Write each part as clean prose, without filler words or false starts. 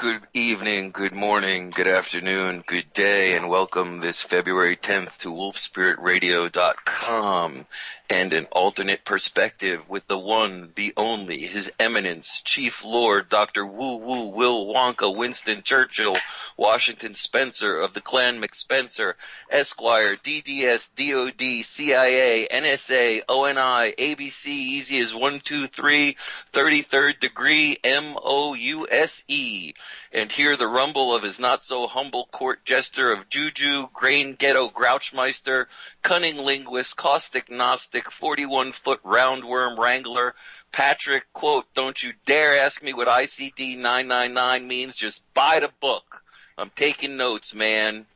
Good evening, good morning, good afternoon, good day, and welcome this February 10th to wolfspiritradio.com and an alternate perspective with the one, the only, His Eminence, Chief Lord, Dr. Woo-Woo, Will Wonka, Winston Churchill, Washington Spencer of the Clan McSpencer, Esquire, DDS, DOD, CIA, NSA, ONI, ABC, easy as 1, 2, 3, 33rd degree, MOUSE. And hear the rumble of his not-so-humble court jester of Juju, Grain Ghetto Grouchmeister, cunning linguist, caustic Gnostic, 41-foot roundworm wrangler, Patrick, quote, don't you dare ask me what ICD 999 means, just buy the book. I'm taking notes, man.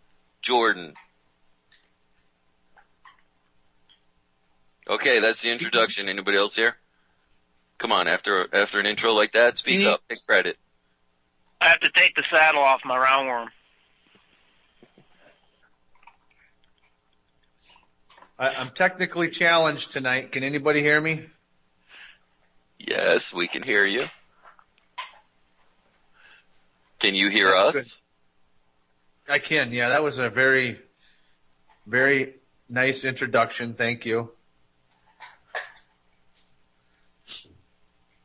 Jordan. Okay, that's the introduction. Anybody else here? Come on, after an intro like that, speak up, take credit. I have to take the saddle off my roundworm. I'm technically challenged tonight. Can anybody hear me? Yes, we can hear you. Can you hear us? Good. I can, yeah. That was a very, very nice introduction. Thank you.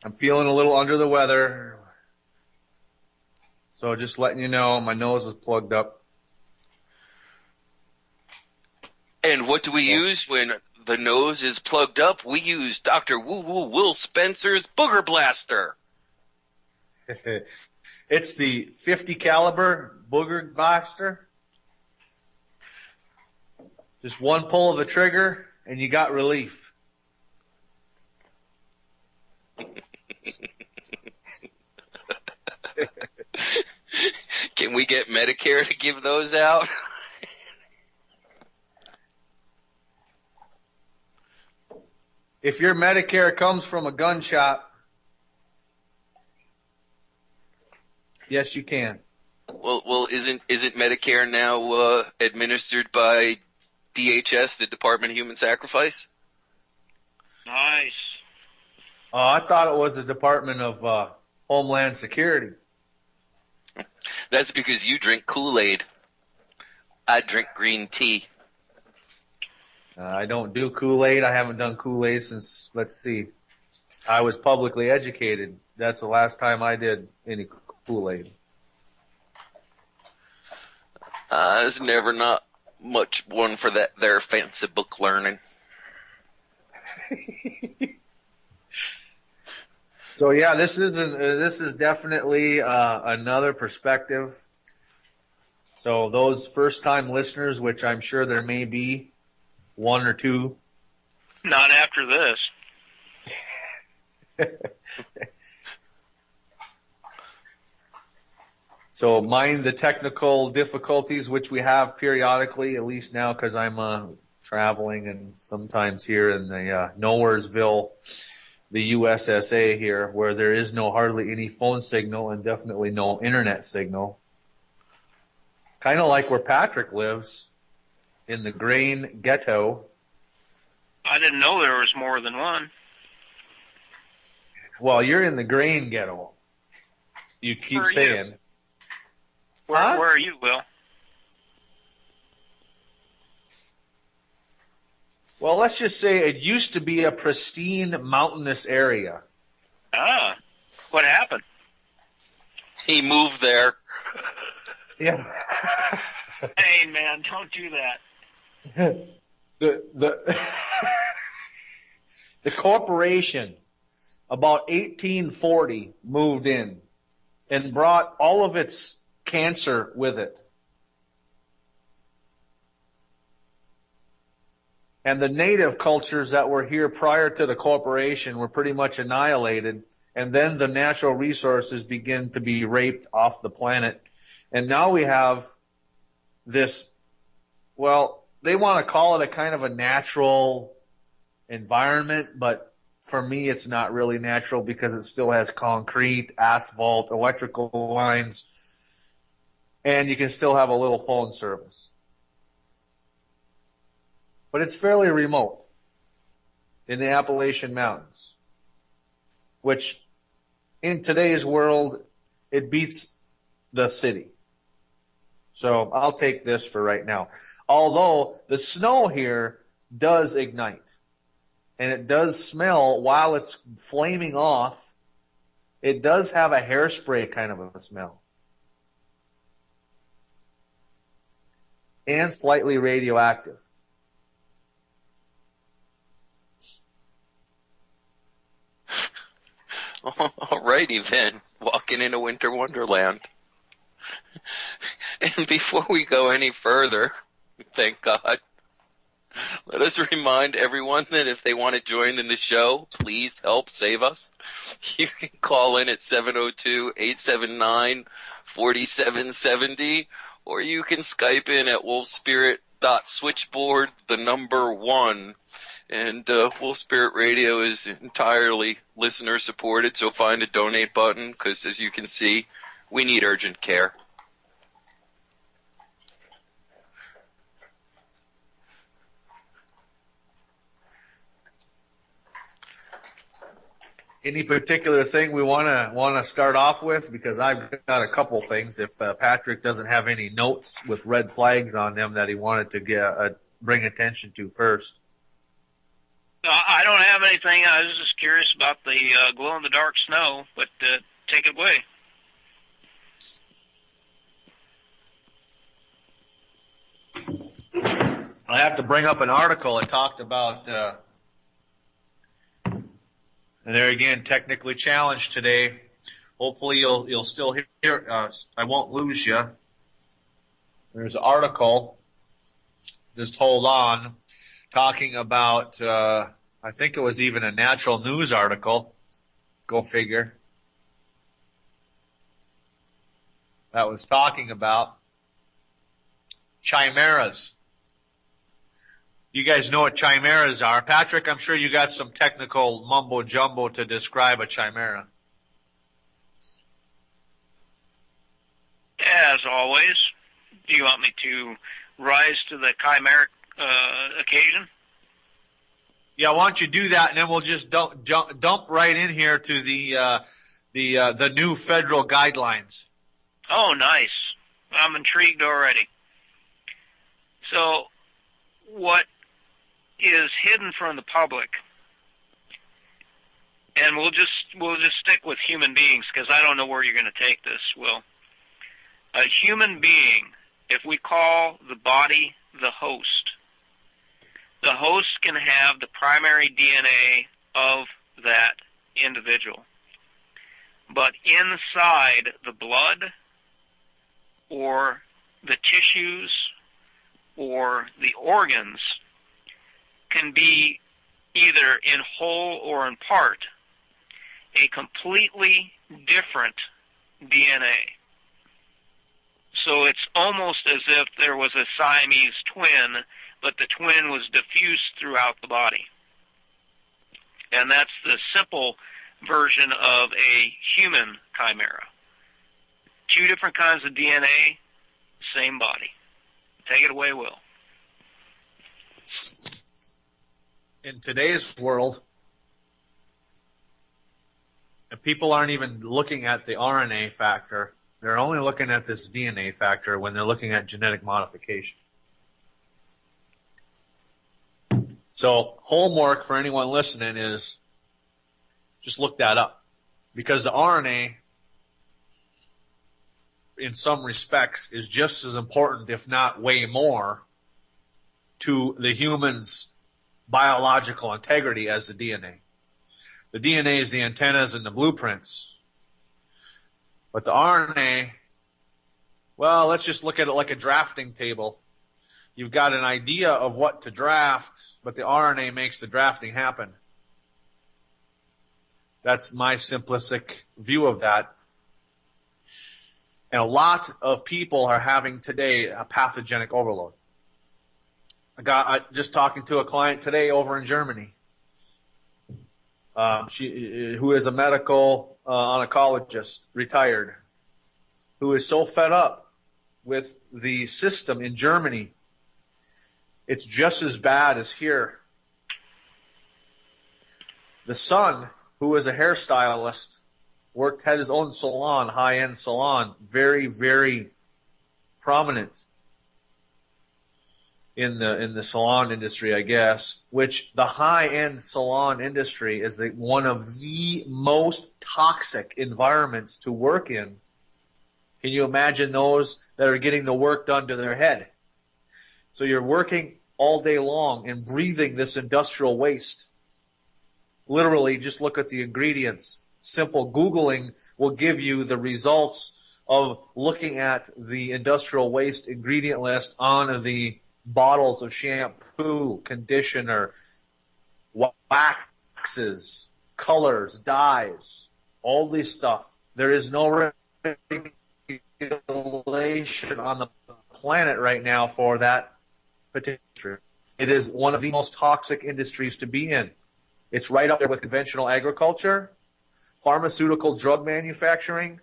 I'm feeling a little under the weather. So just letting you know, my nose is plugged up. And what do we use when the nose is plugged up? We use Dr. Woo-Woo Wil Spencer's Booger Blaster. It's the 50 caliber Booger Blaster. Just one pull of the trigger, and you got relief. Can we get Medicare to give those out? If your Medicare comes from a gun shop, yes, you can. Well, isn't Medicare now administered by DHS, the Department of Human Sacrifice? Nice. Oh, I thought it was the Department of Homeland Security. That's because you drink Kool-Aid. I drink green tea. I don't do Kool-Aid. I haven't done Kool-Aid since, let's see, I was publicly educated. That's the last time I did any Kool-Aid. I was never not much one for that there fancy book learning. So yeah, this is definitely another perspective. So those first-time listeners, which I'm sure there may be one or two. Not after this. So mind the technical difficulties, which we have periodically, at least now because I'm traveling and sometimes here in the Nowheresville, the USSA here, where there is hardly any phone signal and definitely no internet signal. Kind of like where Patrick lives, in the Grain Ghetto. I didn't know there was more than one. Well, you're in the Grain Ghetto. You keep saying. Where are you, Will? Well, let's just say it used to be a pristine mountainous area. Ah, what happened? He moved there. Yeah. Hey, man, don't do that. The corporation about 1840 moved in and brought all of its cancer with it. And the native cultures that were here prior to the corporation were pretty much annihilated. And then the natural resources begin to be raped off the planet. And now we have this, well, they want to call it a kind of a natural environment, but for me it's not really natural because it still has concrete, asphalt, electrical lines, and you can still have a little phone service. But it's fairly remote in the Appalachian Mountains, which in today's world, it beats the city. So I'll take this for right now. Although the snow here does ignite, and it does smell while it's flaming off. It does have a hairspray kind of a smell. And slightly radioactive. Alrighty then, walking in a winter wonderland. And before we go any further, thank God, let us remind everyone that if they want to join in the show, please help save us. You can call in at 702-879-4770, or you can Skype in at wolfspirit.switchboard1. And Wolf Spirit Radio is entirely listener supported, so find a donate button, because as you can see, we need urgent care. Any particular thing we want to start off with? Because I've got a couple things. If Patrick doesn't have any notes with red flags on them that he wanted to bring attention to first. I don't have anything. I was just curious about the glow-in-the-dark snow, but take it away. I have to bring up an article that talked about, and there again, technically challenged today. Hopefully you'll still hear. I won't lose you. There's an article. Just hold on. Talking about, I think it was even a natural news article. Go figure. That was talking about chimeras. You guys know what chimeras are. Patrick, I'm sure you got some technical mumbo-jumbo to describe a chimera. As always, do you want me to rise to the chimeric occasion? Yeah, why don't you do that, and then we'll just dump right in here to the new federal guidelines. Oh, nice. I'm intrigued already. So, what is hidden from the public, and we'll just stick with human beings, because I don't know where you're going to take this, Will. A human being, if we call the body the host can have the primary DNA of that individual. But inside the blood or the tissues or the organs can be, either in whole or in part, a completely different DNA. So it's almost as if there was a Siamese twin, but the twin was diffused throughout the body. And that's the simple version of a human chimera. Two different kinds of DNA, same body. Take it away, Will. In today's world, and people aren't even looking at the RNA factor. They're only looking at this DNA factor when they're looking at genetic modification. So homework for anyone listening is just look that up, because the RNA, in some respects, is just as important, if not way more, to the human's biological integrity as the DNA. The DNA is the antennas and the blueprints. But the RNA, well, let's just look at it like a drafting table. You've got an idea of what to draft, but the RNA makes the drafting happen. That's my simplistic view of that. And a lot of people are having today a pathogenic overload. Just talking to a client today over in Germany, who is a medical oncologist, retired, who is so fed up with the system in Germany. It's just as bad as here. The son, who is a hairstylist, had his own salon, high-end salon, very, very prominent in the salon industry, I guess, which the high-end salon industry is one of the most toxic environments to work in. Can you imagine those that are getting the work done to their head? So you're working all day long and breathing this industrial waste. Literally, just look at the ingredients. Simple Googling will give you the results of looking at the industrial waste ingredient list on the bottles of shampoo, conditioner, waxes, colors, dyes, all this stuff. There is no regulation on the planet right now for that particular. It is one of the most toxic industries to be in. It's right up there with conventional agriculture, pharmaceutical drug manufacturing,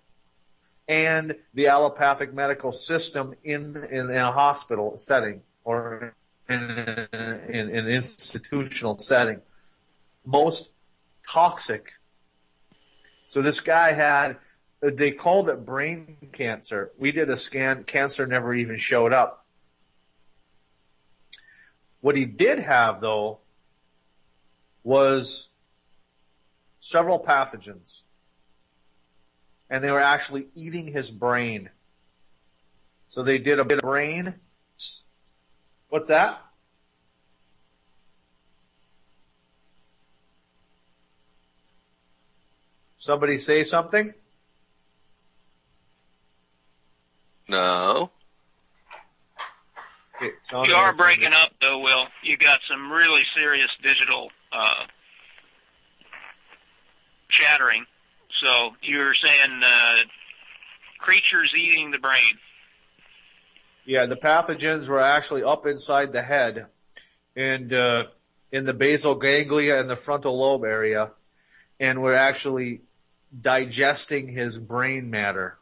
and the allopathic medical system in a hospital setting or in an institutional setting. Most toxic. So this guy had, they called it brain cancer. We did a scan, cancer never even showed up. What he did have, though, was several pathogens. And they were actually eating his brain. So they did a bit of brain. What's that? Somebody say something? No. You are breaking up, though, Will. You got some really serious digital chattering. So you're saying creatures eating the brain. Yeah, the pathogens were actually up inside the head and in the basal ganglia and the frontal lobe area, and were actually digesting his brain matter.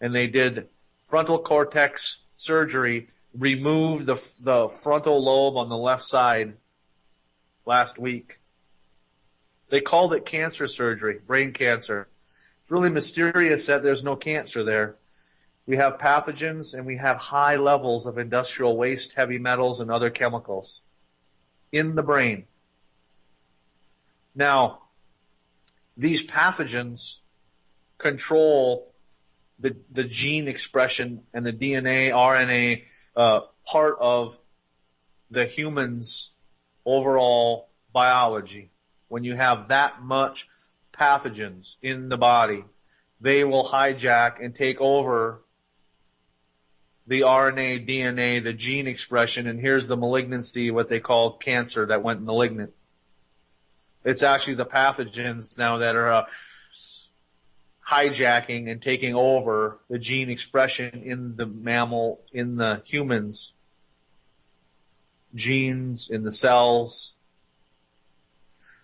And they did frontal cortex surgery, removed the frontal lobe on the left side last week. They called it cancer surgery, brain cancer. It's really mysterious that there's no cancer there. We have pathogens and we have high levels of industrial waste, heavy metals, and other chemicals in the brain. Now, these pathogens control the gene expression and the DNA, RNA part of the human's overall biology. When you have that much pathogens in the body, they will hijack and take over the RNA, DNA, the gene expression, and here's the malignancy, what they call cancer that went malignant. It's actually the pathogens now that are hijacking and taking over the gene expression in the mammal, in the humans, genes in the cells.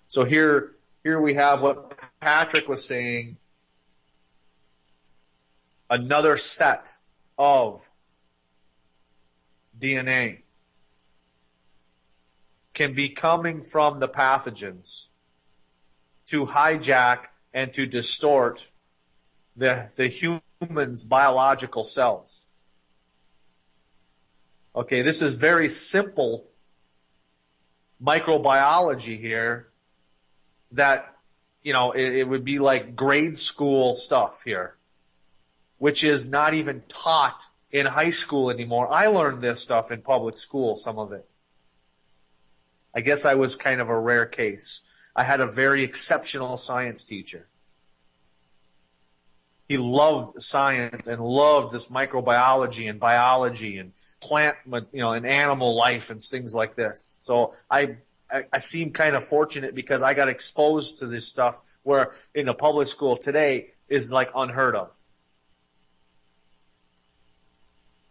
So here we have what Patrick was saying, another set of DNA can be coming from the pathogens to hijack and to distort the human's biological cells. Okay, this is very simple microbiology here that, you know, it would be like grade school stuff here, which is not even taught in high school anymore. I learned this stuff in public school, some of it. I guess I was kind of a rare case. I had a very exceptional science teacher. He loved science and loved this microbiology and biology and plant, and animal life and things like this. So I seem kind of fortunate because I got exposed to this stuff where in a public school today is like unheard of.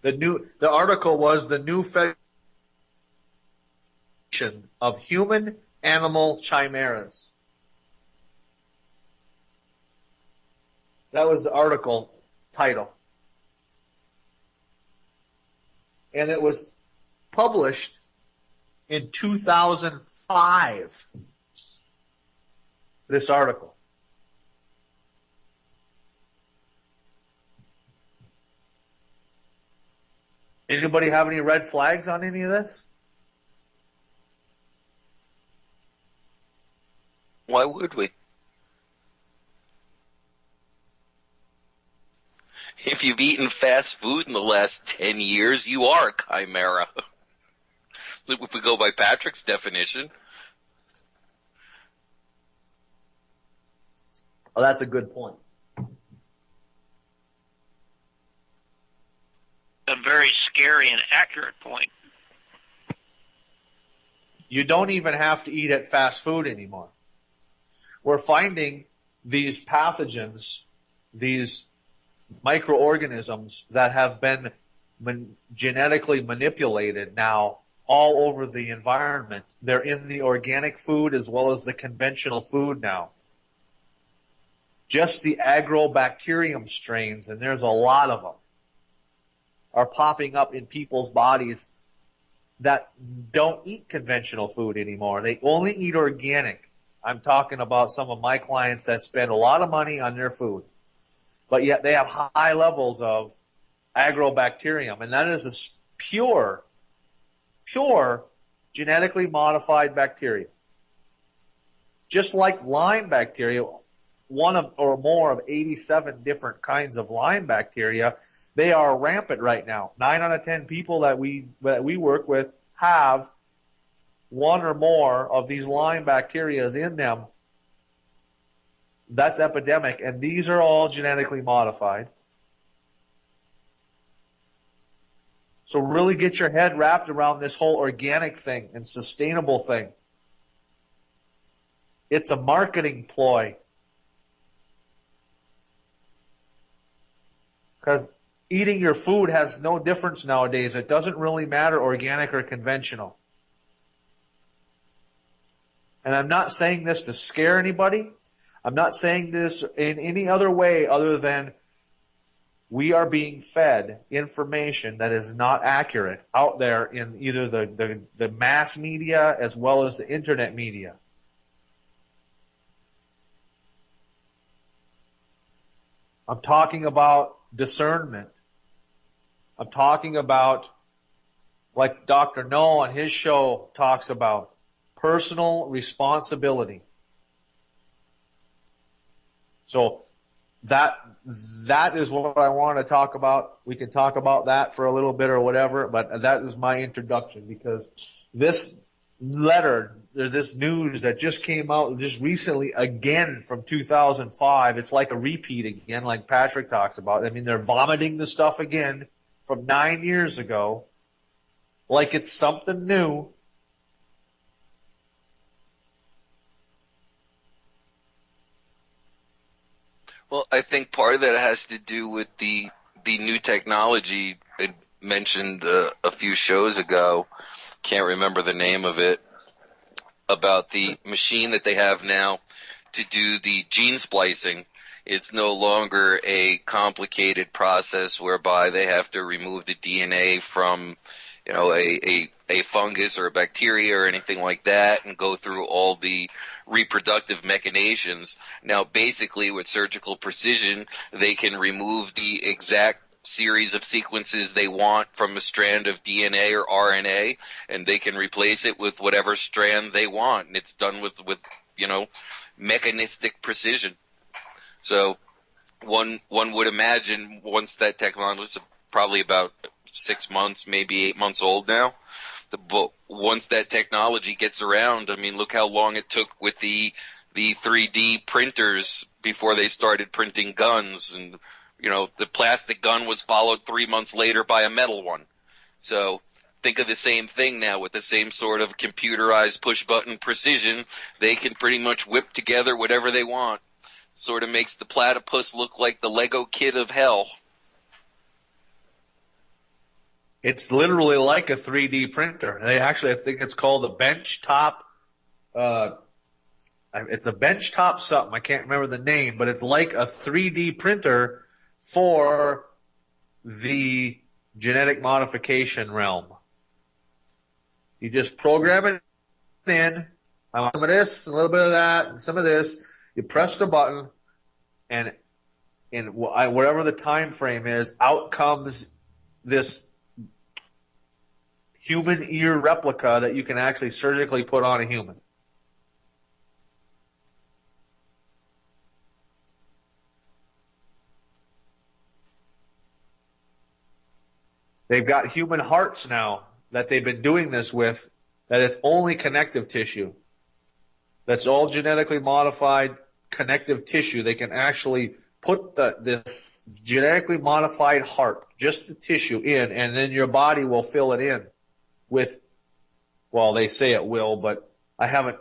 The article was the new federation of human animal chimeras. That was the article title. And it was published in 2005, this article. Anybody have any red flags on any of this? Why would we? If you've eaten fast food in the last 10 years, you are a chimera. If we go by Patrick's definition. Oh, that's a good point. A very scary and accurate point. You don't even have to eat at fast food anymore. We're finding these pathogens, these microorganisms that have been genetically manipulated now all over the environment. They're in the organic food as well as the conventional food now. Just the agrobacterium strains, and there's a lot of them, are popping up in people's bodies that don't eat conventional food anymore. They only eat organic. I'm talking about some of my clients that spend a lot of money on their food, but yet they have high levels of agrobacterium, and that is a pure genetically modified bacteria. Just like Lyme bacteria, one of or more of 87 different kinds of Lyme bacteria, they are rampant right now. 9 out of 10 people that we work with have one or more of these Lyme bacteria in them. That's epidemic, and these are all genetically modified. So really get your head wrapped around this whole organic thing and sustainable thing. It's a marketing ploy. Because eating your food has no difference nowadays. It doesn't really matter organic or conventional. And I'm not saying this to scare anybody. I'm not saying this in any other way other than we are being fed information that is not accurate out there in either the mass media as well as the internet media. I'm talking about discernment. I'm talking about, like Dr. No on his show talks about, personal responsibility. So that is what I want to talk about. We can talk about that for a little bit or whatever, but that is my introduction, because this letter, this news that just came out just recently again from 2005, it's like a repeat again, like Patrick talked about. I mean, they're vomiting the stuff again from 9 years ago like it's something new. Well, I think part of that has to do with the new technology I mentioned a few shows ago. Can't remember the name of it, about the machine that they have now to do the gene splicing. It's no longer a complicated process whereby they have to remove the DNA from, a fungus or a bacteria or anything like that and go through all the reproductive machinations. Now, basically, with surgical precision, they can remove the exact series of sequences they want from a strand of DNA or RNA, and they can replace it with whatever strand they want, and it's done with mechanistic precision. So one would imagine once that technology is probably about 6 months, maybe 8 months old now, but once that technology gets around, I mean, look how long it took with the 3D printers before they started printing guns, and the plastic gun was followed 3 months later by a metal one. So think of the same thing now with the same sort of computerized push-button precision. They can pretty much whip together whatever they want. Sort of makes the platypus look like the Lego kid of hell. It's literally like a 3D printer. They actually, I think it's called a benchtop. It's a benchtop something. I can't remember the name, but it's like a 3D printer for the genetic modification realm. You just program it in. I want some of this, a little bit of that, and some of this. You press the button, and in whatever the time frame is, out comes this human ear replica that you can actually surgically put on a human. They've got human hearts now that they've been doing this with, that it's only connective tissue. That's all genetically modified connective tissue. They can actually put this genetically modified heart, just the tissue, in, and then your body will fill it in with, well, they say it will, but I haven't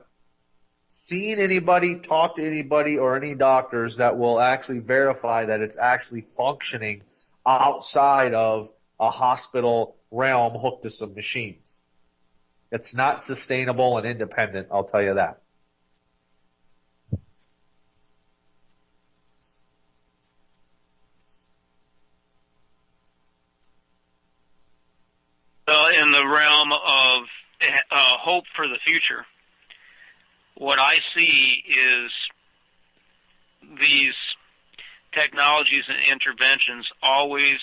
seen anybody, talk to anybody, or any doctors that will actually verify that it's actually functioning outside of a hospital realm hooked to some machines. It's not sustainable and independent, I'll tell you that. In the realm of hope for the future, what I see is these technologies and interventions always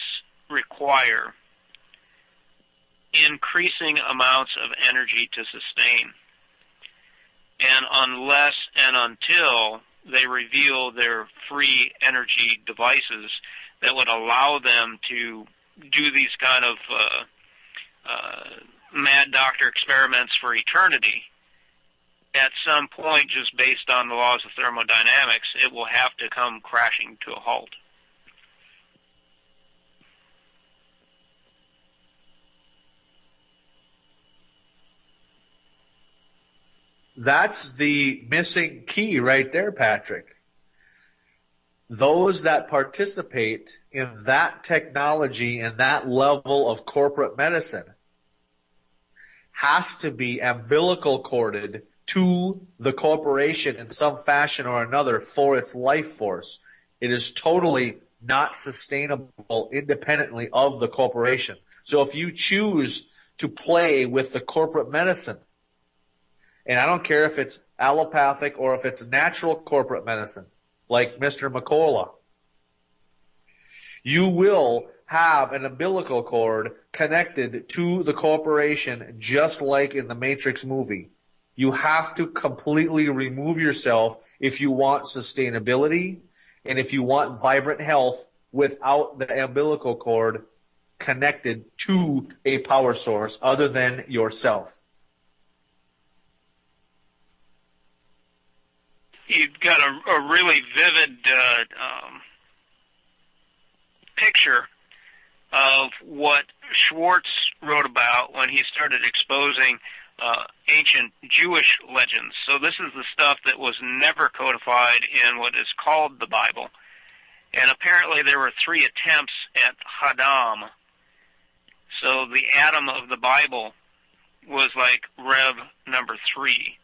require increasing amounts of energy to sustain. And unless and until they reveal their free energy devices that would allow them to do these kind of mad doctor experiments for eternity, at some point, just based on the laws of thermodynamics, it will have to come crashing to a halt. That's the missing key right there, Patrick. Those that participate in that technology and that level of corporate medicine has to be umbilical corded to the corporation in some fashion or another for its life force. It is totally not sustainable independently of the corporation. So if you choose to play with the corporate medicine, and I don't care if it's allopathic or if it's natural corporate medicine, like Mr. McCullough, you will have an umbilical cord connected to the corporation just like in the Matrix movie. You have to completely remove yourself if you want sustainability and if you want vibrant health without the umbilical cord connected to a power source other than yourself. You've got a really vivid picture of what Schwartz wrote about when he started exposing ancient Jewish legends. So this is the stuff that was never codified in what is called the Bible. And apparently there were 3 attempts at Hadam. So the Adam of the Bible was like Rev number 3.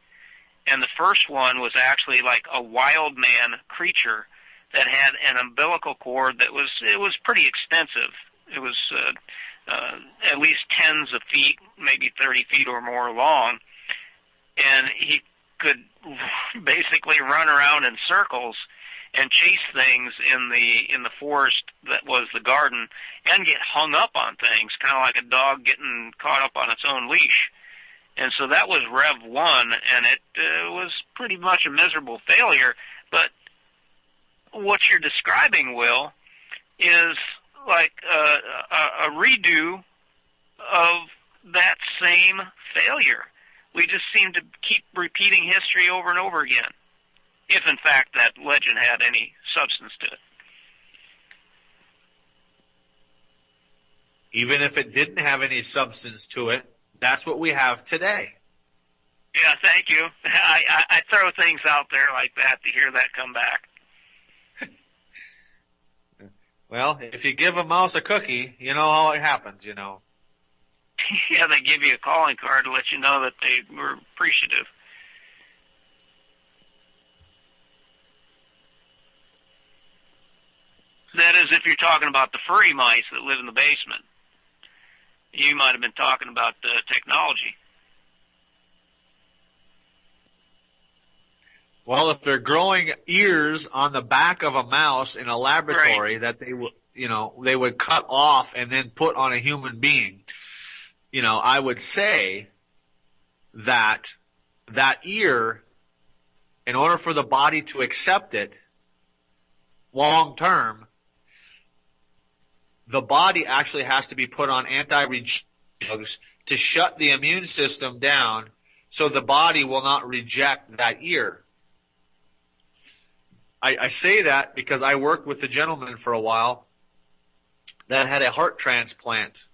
And the first one was actually like a wild man creature that had an umbilical cord that was pretty extensive. It was at least tens of feet, maybe 30 feet or more long, and he could basically run around in circles and chase things in the forest that was the garden and get hung up on things, kind of like a dog getting caught up on its own leash. And so that was Rev 1, and it was pretty much a miserable failure. But what you're describing, Will, is like a redo of that same failure. We just seem to keep repeating history over and over again, if in fact that legend had any substance to it. Even if it didn't have any substance to it, that's what we have today. Yeah, thank you. I throw things out there like that to hear that come back. Well, if you give a mouse a cookie, you know how it happens, you know. Yeah, they give you a calling card to let you know that they were appreciative. That is, if you're talking about the furry mice that live in the basement. You might have been talking about technology. Well, if they're growing ears on the back of a mouse in a laboratory right. that they would cut off and then put on a human being, I would say that ear, in order for the body to accept it long term, the body actually has to be put on anti-rejection drugs to shut the immune system down so the body will not reject that ear. I say that because I worked with a gentleman for a while that had a heart transplant.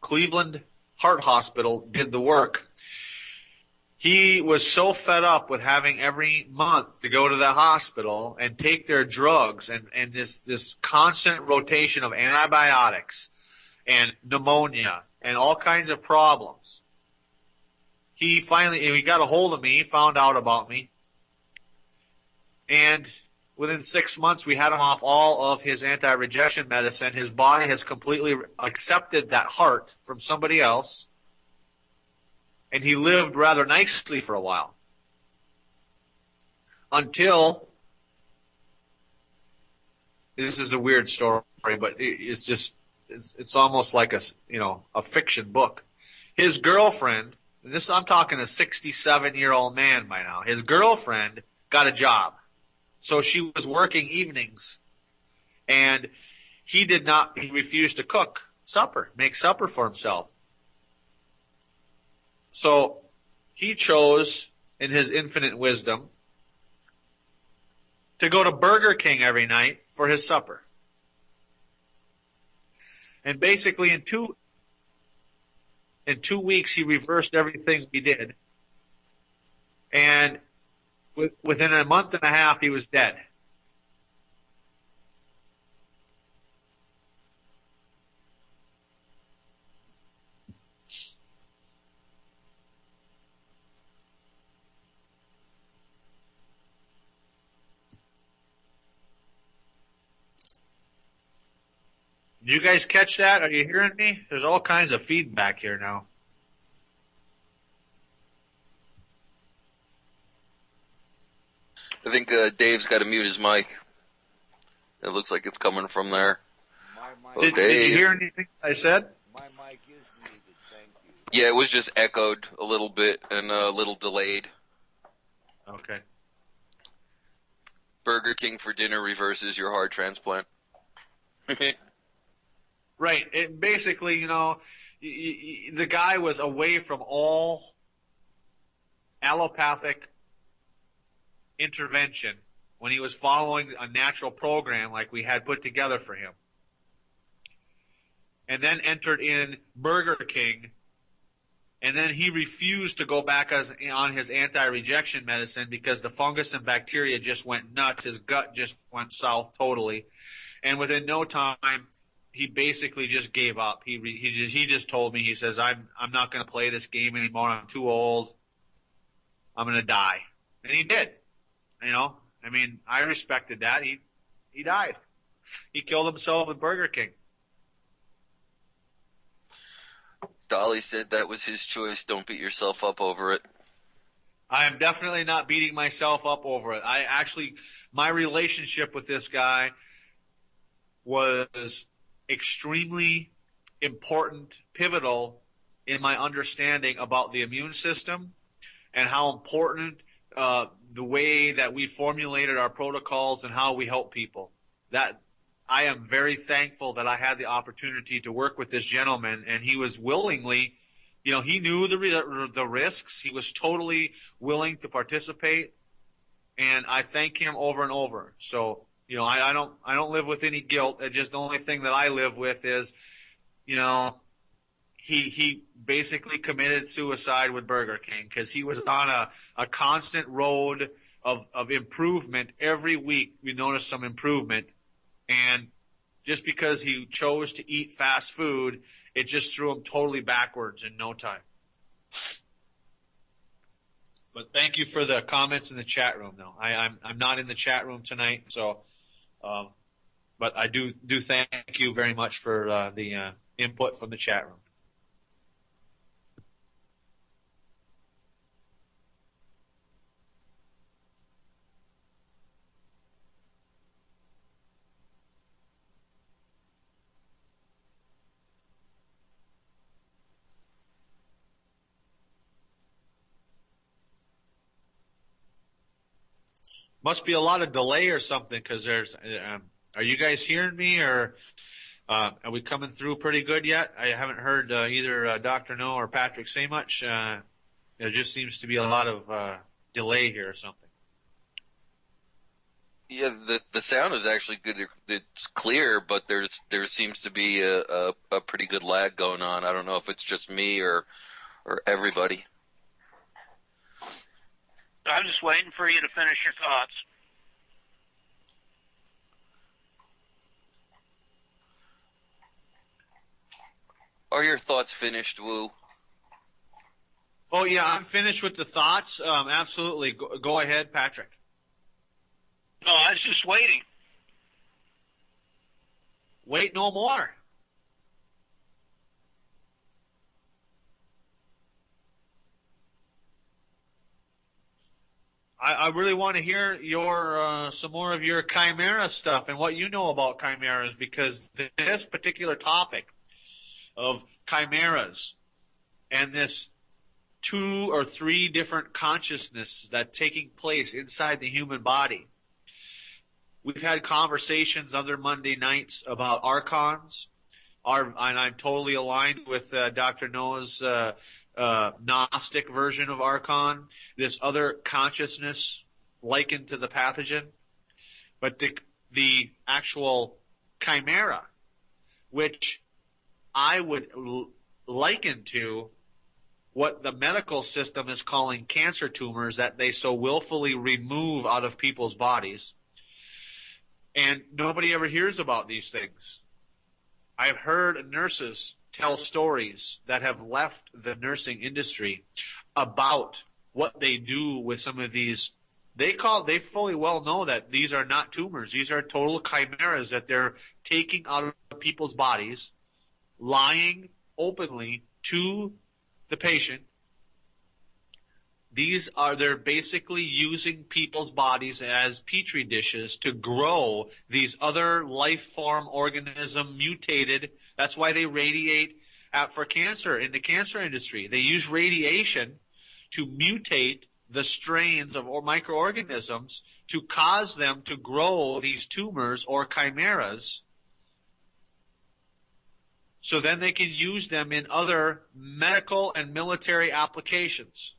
Cleveland Heart Hospital did the work. He was so fed up with having every month to go to the hospital and take their drugs and this constant rotation of antibiotics and pneumonia and all kinds of problems. He got a hold of me, found out about me, and within 6 months we had him off all of his anti-rejection medicine. His body has completely accepted that heart from somebody else, and he lived rather nicely for a while. Until, this is a weird story, but it's almost like a fiction book. His girlfriend, I'm talking a 67-year-old man by now, his girlfriend got a job. So she was working evenings, and he refused to make supper for himself. So he chose, in his infinite wisdom, to go to Burger King every night for his supper. And basically in 2 weeks he reversed everything we did. And within a month and a half he was dead. Did you guys catch that? Are you hearing me? There's all kinds of feedback here now. I think Dave's got to mute his mic. It looks like it's coming from there. Did you hear anything I said? My mic is muted, thank you. Yeah, it was just echoed a little bit and a little delayed. Okay. Burger King for dinner reverses your heart transplant. Right. It basically, the guy was away from all allopathic intervention when he was following a natural program like we had put together for him. And then entered in Burger King, and then he refused to go back on his anti-rejection medicine because the fungus and bacteria just went nuts. His gut just went south totally. And within no time, he basically just gave up. He just told me, he says, I'm not going to play this game anymore. I'm too old. I'm going to die. And he did. I respected that. He died. He killed himself with Burger King. Dolly said that was his choice. Don't beat yourself up over it. I am definitely not beating myself up over it. My relationship with this guy was extremely important, pivotal in my understanding about the immune system and how important the way that we formulated our protocols and how we help people. That I am very thankful that I had the opportunity to work with this gentleman, and he was willingly, he knew the risks. He was totally willing to participate, and I thank him over and over. So, I don't live with any guilt. It just, the only thing that I live with is, he basically committed suicide with Burger King because he was on a constant road of improvement. Every week we noticed some improvement. And just because he chose to eat fast food, it just threw him totally backwards in no time. But thank you for the comments in the chat room, though. I'm not in the chat room tonight, so but I do thank you very much for the input from the chat room. Must be a lot of delay or something, because there's. Are you guys hearing me, or are we coming through pretty good yet? I haven't heard either Dr. No or Patrick say much. There just seems to be a lot of delay here or something. Yeah, the sound is actually good. It's clear, but there seems to be a pretty good lag going on. I don't know if it's just me or everybody. I'm just waiting for you to finish your thoughts. Are your thoughts finished, Wu? Oh yeah, I'm finished with the thoughts. Absolutely, go ahead, Patrick. No, I was just waiting. Wait no more. I really want to hear your some more of your chimera stuff and what you know about chimeras, because this particular topic of chimeras and this 2 or 3 different consciousnesses that taking place inside the human body. We've had conversations other Monday nights about archons, and I'm totally aligned with Dr. Noah's Gnostic version of archon, this other consciousness likened to the pathogen. But the actual chimera, which I would liken to what the medical system is calling cancer tumors that they so willfully remove out of people's bodies. And nobody ever hears about these things. I've heard nurses tell stories that have left the nursing industry about what they do with some of these. They fully well know that these are not tumors. These are total chimeras that they're taking out of people's bodies, lying openly to the patient. They're basically using people's bodies as petri dishes to grow these other life form organism mutated. That's why they radiate for cancer in the cancer industry. They use radiation to mutate the strains of microorganisms to cause them to grow these tumors or chimeras, so then they can use them in other medical and military applications.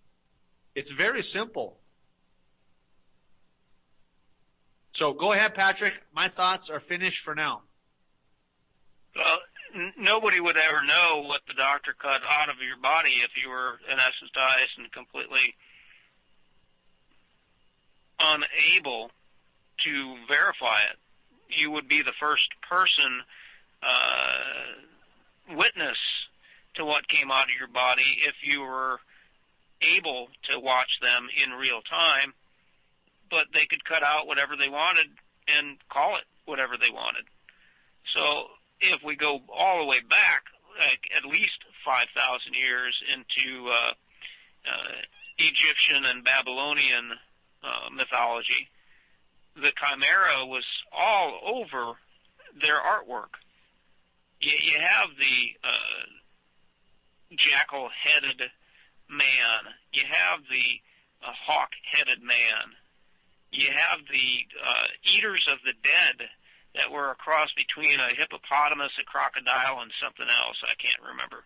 It's very simple. So go ahead, Patrick. My thoughts are finished for now. Well, nobody would ever know what the doctor cut out of your body if you were anesthetized and completely unable to verify it. You would be the first person witness to what came out of your body if you were able to watch them in real time, but they could cut out whatever they wanted and call it whatever they wanted. So if we go all the way back, like at least 5,000 years into Egyptian and Babylonian mythology, the chimera was all over their artwork. You have the jackal-headed man. You have the hawk-headed man. You have the eaters of the dead that were a cross between a hippopotamus, a crocodile, and something else. I can't remember.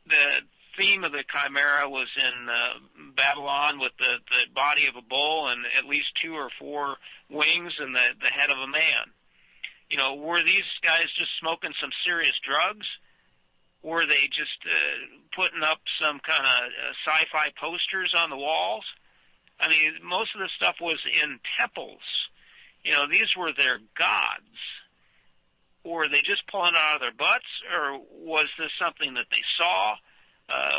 The theme of the chimera was in Babylon with the body of a bull and at least 2 or 4 wings and the head of a man. You know, were these guys just smoking some serious drugs? Were they just putting up some kind of sci-fi posters on the walls? I mean, most of the stuff was in temples. You know, these were their gods. Were they just pulling it out of their butts, or was this something that they saw?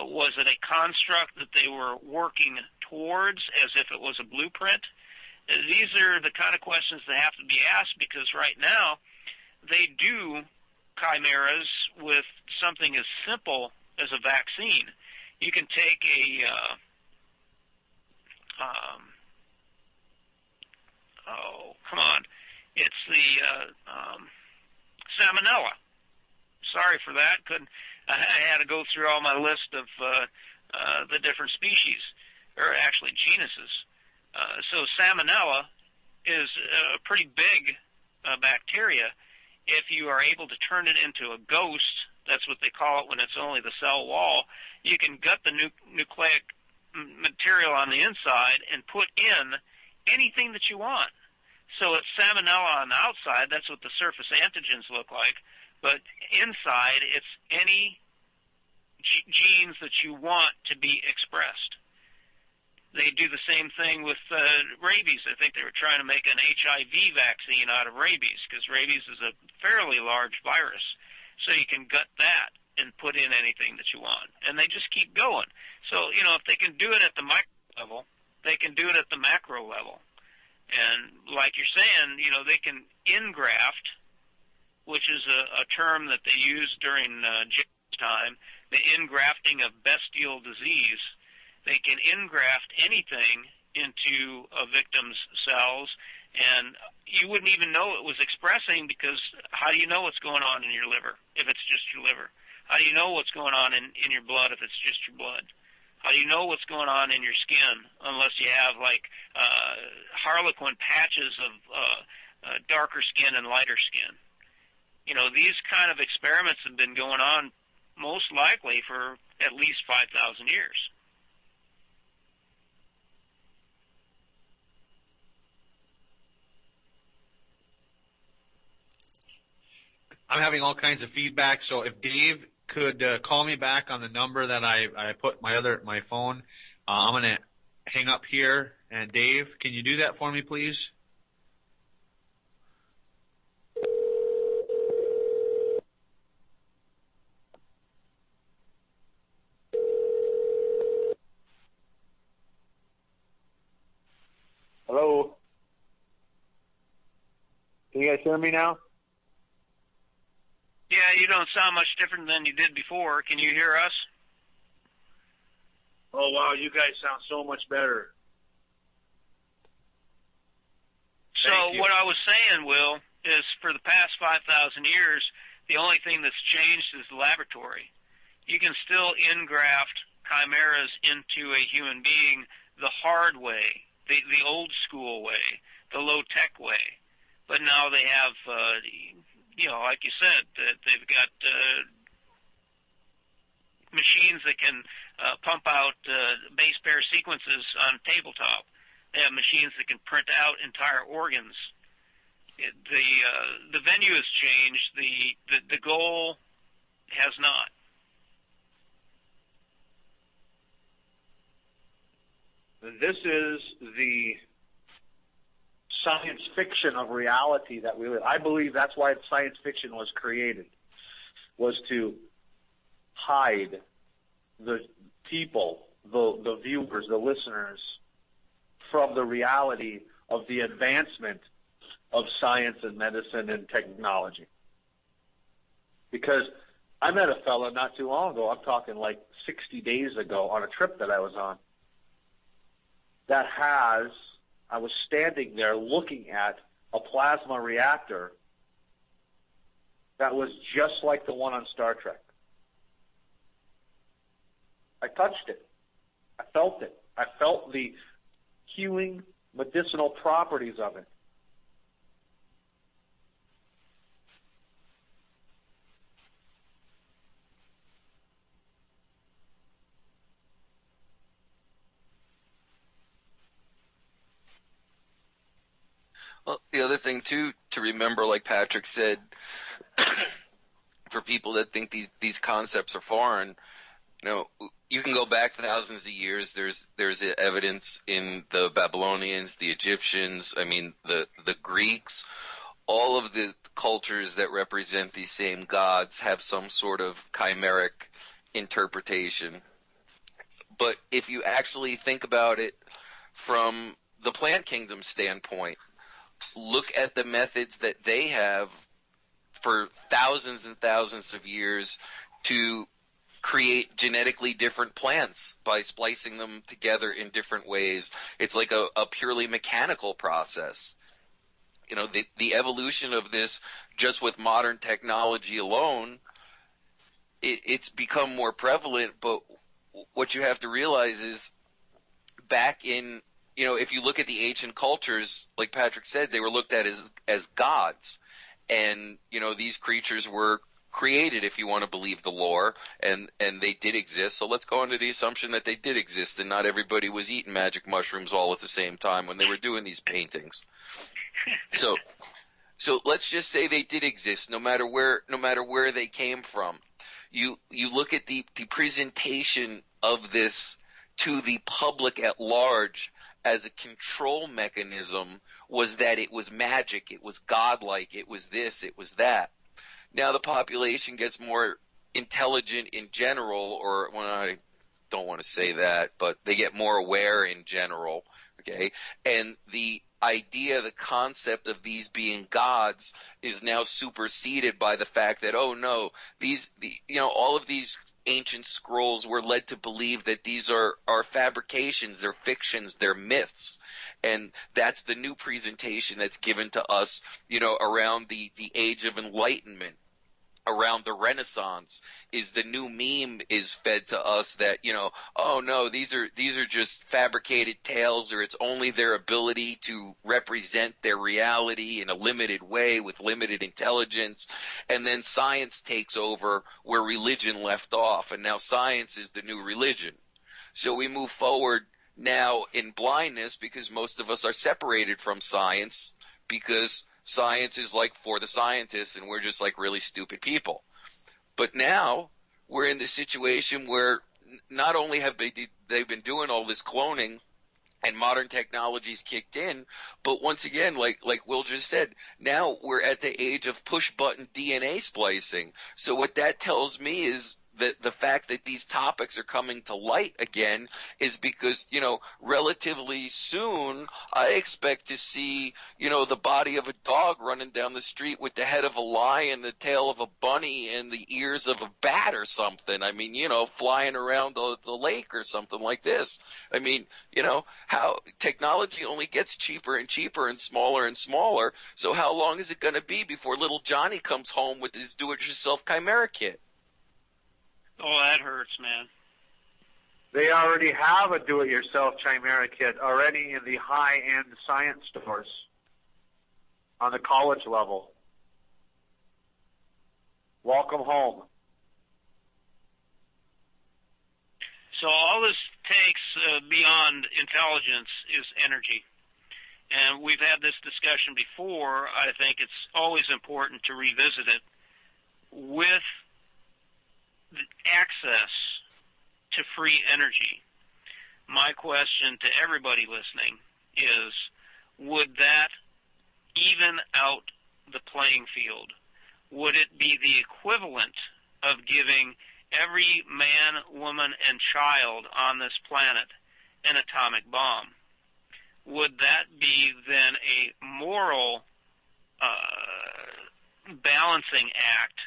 Was it a construct that they were working towards as if it was a blueprint? These are the kind of questions that have to be asked, because right now they do chimeras with something as simple as a vaccine. You can take a it's the salmonella. Sorry for that. I had to go through all my list of the different species, or actually genuses. So salmonella is a pretty big bacteria. If you are able to turn it into a ghost, that's what they call it when it's only the cell wall, you can gut the nucleic material on the inside and put in anything that you want. So it's salmonella on the outside, that's what the surface antigens look like, but inside it's any genes that you want to be expressed. They do the same thing with rabies. I think they were trying to make an HIV vaccine out of rabies because rabies is a fairly large virus. So you can gut that and put in anything that you want. And they just keep going. So, if they can do it at the micro level, they can do it at the macro level. And like you're saying, they can ingraft, which is a term that they used during James' time, the ingrafting of bestial disease. They can ingraft anything into a victim's cells, and you wouldn't even know it was expressing because how do you know what's going on in your liver if it's just your liver? How do you know what's going on in your blood if it's just your blood? How do you know what's going on in your skin unless you have harlequin patches of darker skin and lighter skin? These kind of experiments have been going on most likely for at least 5,000 years. I'm having all kinds of feedback, so if Dave could call me back on the number that I put my phone, I'm going to hang up here. And Dave, can you do that for me, please? Hello? Can you guys hear me now? Yeah, you don't sound much different than you did before. Can you hear us? Oh, wow, you guys sound so much better. So what I was saying, Will, is for the past 5,000 years, the only thing that's changed is the laboratory. You can still engraft chimeras into a human being the hard way, the old school way, the low-tech way. But now they have, like you said, that they've got machines that can pump out base pair sequences on tabletop. They have machines that can print out entire organs. The venue has changed. The goal has not. This is the science fiction of reality that we live. I believe that's why science fiction was created, was to hide the people, the viewers, the listeners, from the reality of the advancement of science and medicine and technology. Because I met a fella not too long ago, I'm talking like 60 days ago, on a trip that I was on, I was standing there looking at a plasma reactor that was just like the one on Star Trek. I touched it. I felt it. I felt the healing medicinal properties of it. Well, the other thing, too, to remember, like Patrick said, for people that think these concepts are foreign, you can go back thousands of years. There's evidence in the Babylonians, the Egyptians, the Greeks. All of the cultures that represent these same gods have some sort of chimeric interpretation. But if you actually think about it from the plant kingdom standpoint, look at the methods that they have for thousands and thousands of years to create genetically different plants by splicing them together in different ways. It's like a purely mechanical process. The evolution of this, just with modern technology alone, it's become more prevalent. But what you have to realize is back in if you look at the ancient cultures, like Patrick said, they were looked at as gods. And, these creatures were created, if you want to believe the lore, and they did exist. So let's go into the assumption that they did exist and not everybody was eating magic mushrooms all at the same time when they were doing these paintings. So let's just say they did exist, no matter where they came from. You look at the presentation of this to the public at large as a control mechanism was that it was magic, it was godlike, it was this, it was that. Now the population gets more intelligent in general, or well, I don't want to say that, but they get more aware in general, okay? And the idea, the concept of these being gods is now superseded by the fact that, oh no, all of these ancient scrolls were led to believe that these are fabrications, they're fictions, they're myths. And that's the new presentation that's given to us, around the Age of Enlightenment, around the Renaissance, is the new meme is fed to us that, oh no, these are just fabricated tales, or it's only their ability to represent their reality in a limited way with limited intelligence. And then science takes over where religion left off, and now science is the new religion. So we move forward now in blindness because most of us are separated from science because science is like for the scientists and we're just like really stupid people. But now we're in this situation where not only have they've been doing all this cloning and modern technologies kicked in, but once again, like Will just said, now we're at the age of push button DNA splicing. So what that tells me is that the fact that these topics are coming to light again is because, relatively soon I expect to see, the body of a dog running down the street with the head of a lion, the tail of a bunny, and the ears of a bat or something. I mean, flying around the lake or something like this. I mean, how technology only gets cheaper and cheaper and smaller. So how long is it going to be before little Johnny comes home with his do-it-yourself chimera kit? Oh, that hurts, man. They already have a do-it-yourself chimera kit already in the high-end science stores on the college level. Welcome home. So all this takes beyond intelligence is energy. And we've had this discussion before. I think it's always important to revisit it. With the access to free energy, my question to everybody listening is, would that even out the playing field? Would it be the equivalent of giving every man, woman, and child on this planet an atomic bomb? Would that be then a moral balancing act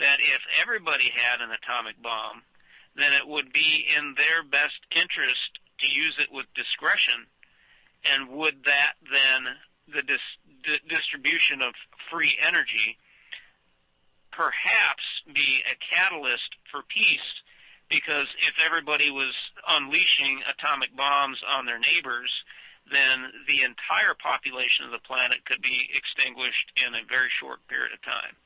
that if everybody had an atomic bomb, then it would be in their best interest to use it with discretion? And would that then, the distribution of free energy, perhaps be a catalyst for peace? Because if everybody was unleashing atomic bombs on their neighbors, then the entire population of the planet could be extinguished in a very short period of time.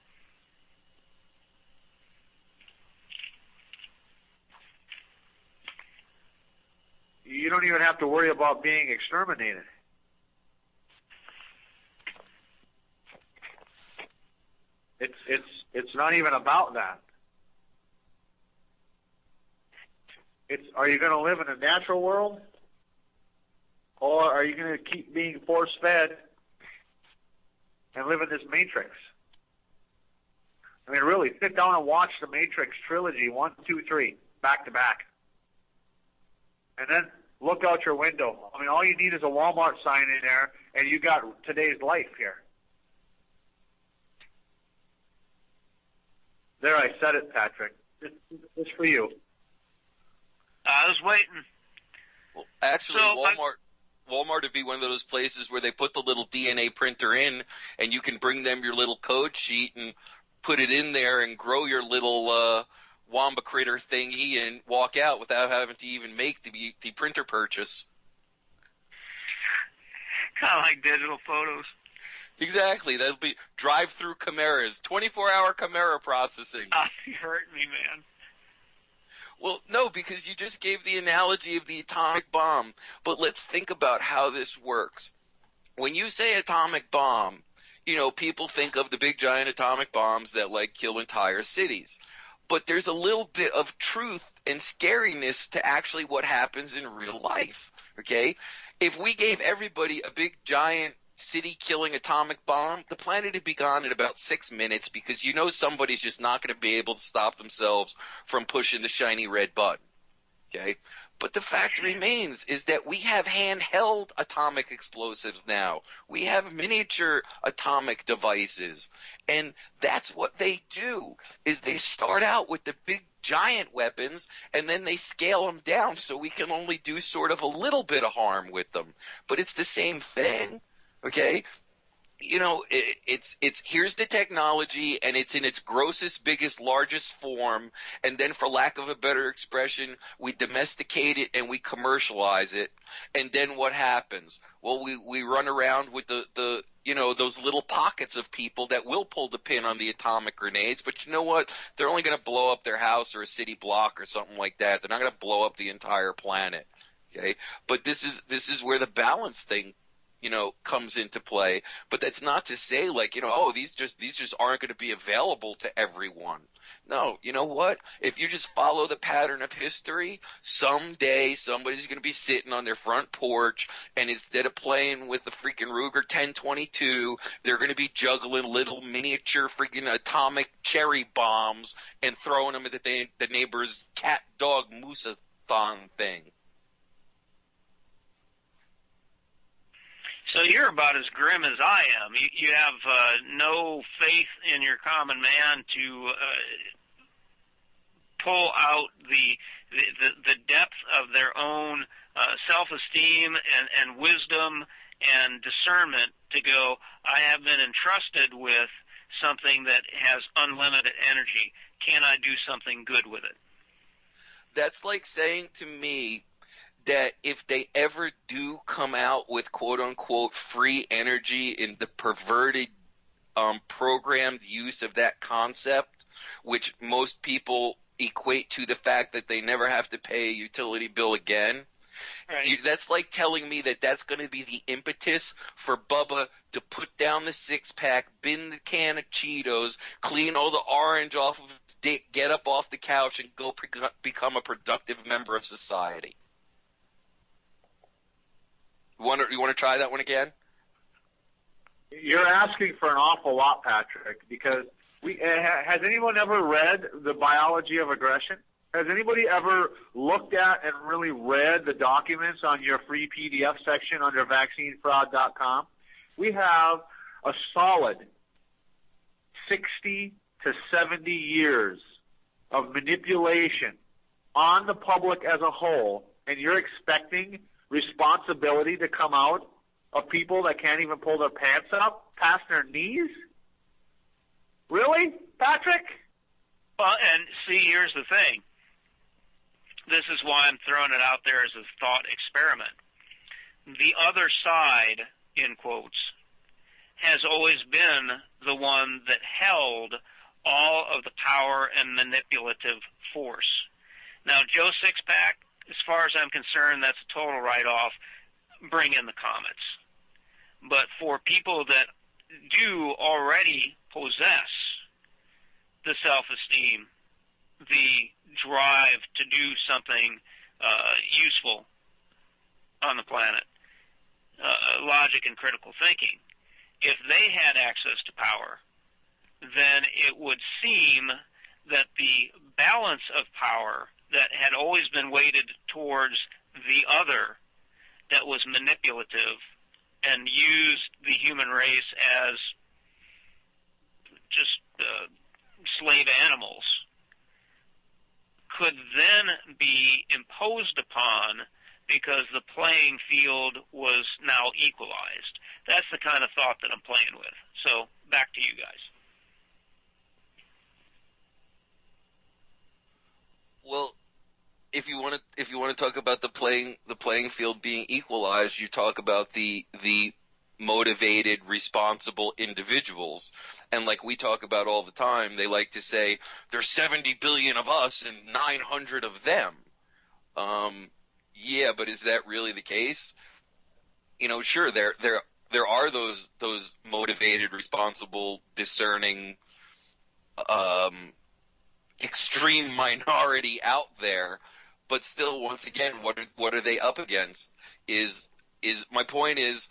You don't even have to worry about being exterminated. It's not even about that. Are you going to live in a natural world, or are you going to keep being force-fed and live in this matrix? I mean, really, sit down and watch the Matrix trilogy, 1, 2, 3, back to back. And then look out your window. I mean, all you need is a Walmart sign in there, and you got today's life here. There, I said it, Patrick. It's for you. I was waiting. Well, actually, Walmart would be one of those places where they put the little DNA printer in, and you can bring them your little code sheet and put it in there and grow your little Wamba critter thingy and walk out without having to even make the printer purchase. Kind of like digital photos. Exactly. That'll be drive-through Chimeras, 24-hour Chimera processing. You hurt me, man. Well, no, because you just gave the analogy of the atomic bomb. But let's think about how this works. When you say atomic bomb, people think of the big giant atomic bombs that like kill entire cities. But there's a little bit of truth and scariness to actually what happens in real life. Okay? If we gave everybody a big giant city-killing atomic bomb, the planet would be gone in about 6 minutes because somebody's just not going to be able to stop themselves from pushing the shiny red button. Okay? But the fact remains is that we have handheld atomic explosives now. We have miniature atomic devices. And that's what they do, is they start out with the big giant weapons and then they scale them down so we can only do sort of a little bit of harm with them. But it's the same thing. Okay? It's here's the technology and it's in its grossest, biggest, largest form, and then for lack of a better expression, we domesticate it and we commercialize it, and then what happens? Well, we run around with the those little pockets of people that will pull the pin on the atomic grenades, but you know what? They're only going to blow up their house or a city block or something like that. They're not going to blow up the entire planet. Okay? But this is where the balance thing comes into play. But that's not to say these just aren't going to be available to everyone. No, you know what? If you just follow the pattern of history, someday somebody's going to be sitting on their front porch, and instead of playing with the freaking Ruger 1022, they're going to be juggling little miniature freaking atomic cherry bombs and throwing them at the neighbor's cat dog moose-a-thon thing. So you're about as grim as I am. You have no faith in your common man to pull out the depth of their own self-esteem and wisdom and discernment to go, I have been entrusted with something that has unlimited energy. Can I do something good with it? That's like saying to me that if they ever do come out with quote-unquote free energy in the perverted programmed use of that concept, which most people equate to the fact that they never have to pay a utility bill again, right. That's like telling me that that's going to be the impetus for Bubba to put down the six-pack, bin the can of Cheetos, clean all the orange off of his dick, get up off the couch, and go become a productive member of society. You want to try that one again? You're asking for an awful lot, Patrick, because has anyone ever read The Biology of Aggression? Has anybody ever looked at and really read the documents on your free PDF section under vaccinefraud.com? We have a solid 60 to 70 years of manipulation on the public as a whole, and you're expecting responsibility to come out of people that can't even pull their pants up past their knees? Really, Patrick? Well, and see, here's the thing. This is why I'm throwing it out there as a thought experiment. The other side, in quotes, has always been the one that held all of the power and manipulative force. Now, Joe Sixpack, as far as I'm concerned, that's a total write-off. Bring in the comets. But for people that do already possess the self-esteem, the drive to do something useful on the planet, logic and critical thinking, if they had access to power, then it would seem that the balance of power that had always been weighted towards the other, that was manipulative and used the human race as just slave animals, could then be imposed upon because the playing field was now equalized. That's the kind of thought that I'm playing with. So back to you guys. Well, if you want to talk about the playing field being equalized, you talk about the motivated, responsible individuals. And like we talk about all the time, they like to say there's 70 billion of us and 900 of them. Yeah, but is that really the case? You know, sure, there are those motivated, responsible, discerning, extreme minority out there, but still, once again, what are they up against? Is my point is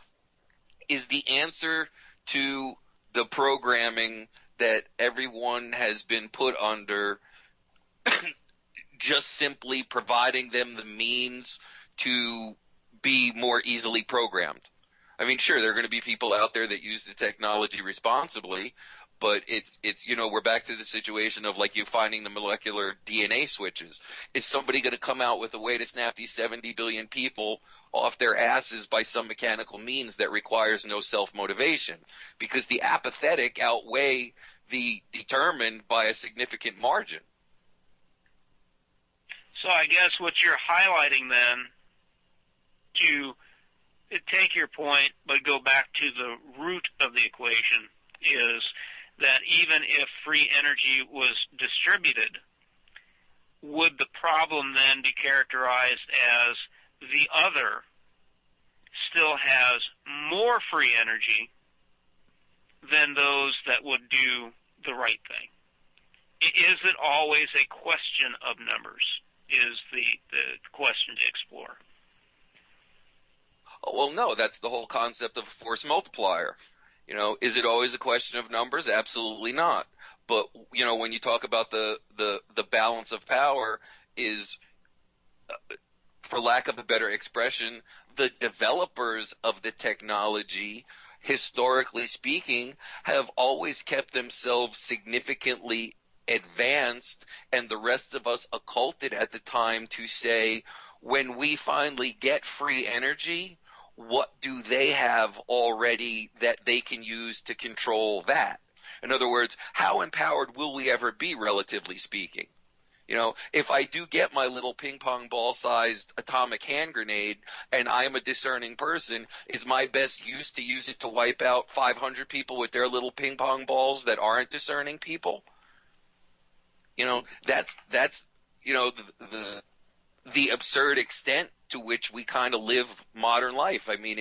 the answer to the programming that everyone has been put under just simply providing them the means to be more easily programmed? I mean, sure, there are going to be people out there that use the technology responsibly, but it's you know, we're back to the situation of like you finding the molecular DNA switches. Is somebody going to come out with a way to snap these 70 billion people off their asses by some mechanical means that requires no self-motivation? Because the apathetic outweigh the determined by a significant margin. So I guess what you're highlighting then, to take your point but go back to the root of the equation, is that even if free energy was distributed, would the problem then be characterized as the other still has more free energy than those that would do the right thing? Is it always a question of numbers, is the question to explore? Oh, well, no, that's the whole concept of a force multiplier. You know, is it always a question of numbers? Absolutely not. But, you know, when you talk about the balance of power is, for lack of a better expression, the developers of the technology, historically speaking, have always kept themselves significantly advanced, and the rest of us occulted at the time to say, when we finally get free energy, what do they have already that they can use to control that? In other words, how empowered will we ever be, relatively speaking? You know, if I do get my little ping pong ball sized atomic hand grenade and I'm a discerning person, is my best use to use it to wipe out 500 people with their little ping pong balls that aren't discerning people? You know, that's you know, the absurd extent to which we kind of live modern life. I mean,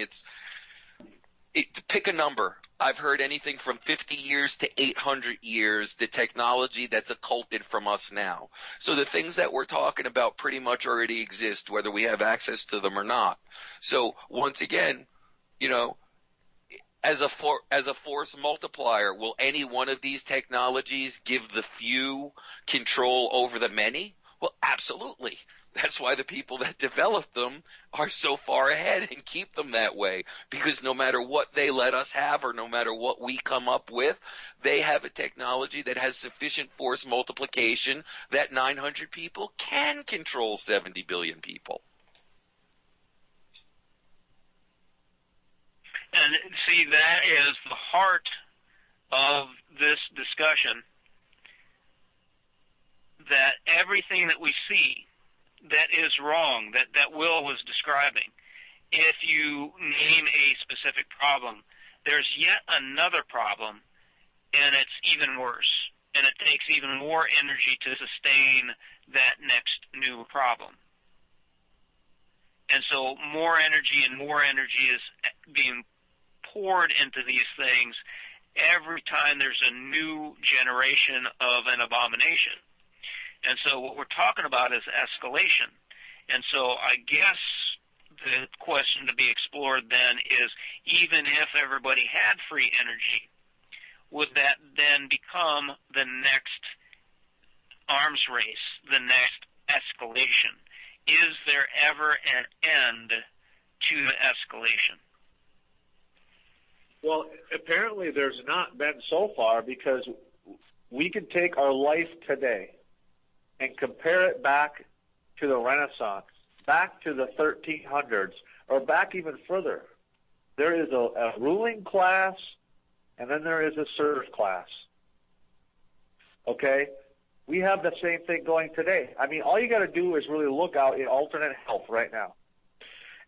pick a number. I've heard anything from 50 years to 800 years, the technology that's occulted from us now. So the things that we're talking about pretty much already exist, whether we have access to them or not. So once again, you know, as a force multiplier, will any one of these technologies give the few control over the many? Well, absolutely. That's why the people that develop them are so far ahead and keep them that way, because no matter what they let us have or no matter what we come up with, they have a technology that has sufficient force multiplication that 900 people can control 70 billion people. And see, that is the heart of this discussion, that everything that we see that is wrong, that Will was describing, if you name a specific problem, there's yet another problem, and it's even worse, and it takes even more energy to sustain that next new problem. And so more energy is being poured into these things every time there's a new generation of an abomination. And so what we're talking about is escalation. And so I guess the question to be explored then is, even if everybody had free energy, would that then become the next arms race, the next escalation? Is there ever an end to the escalation? Well, apparently there's not been so far, because we could take our life today and compare it back to the Renaissance, back to the 1300s, or back even further. There is a ruling class, and then there is a serf class. Okay? We have the same thing going today. I mean, all you got to do is really look out in alternate health right now.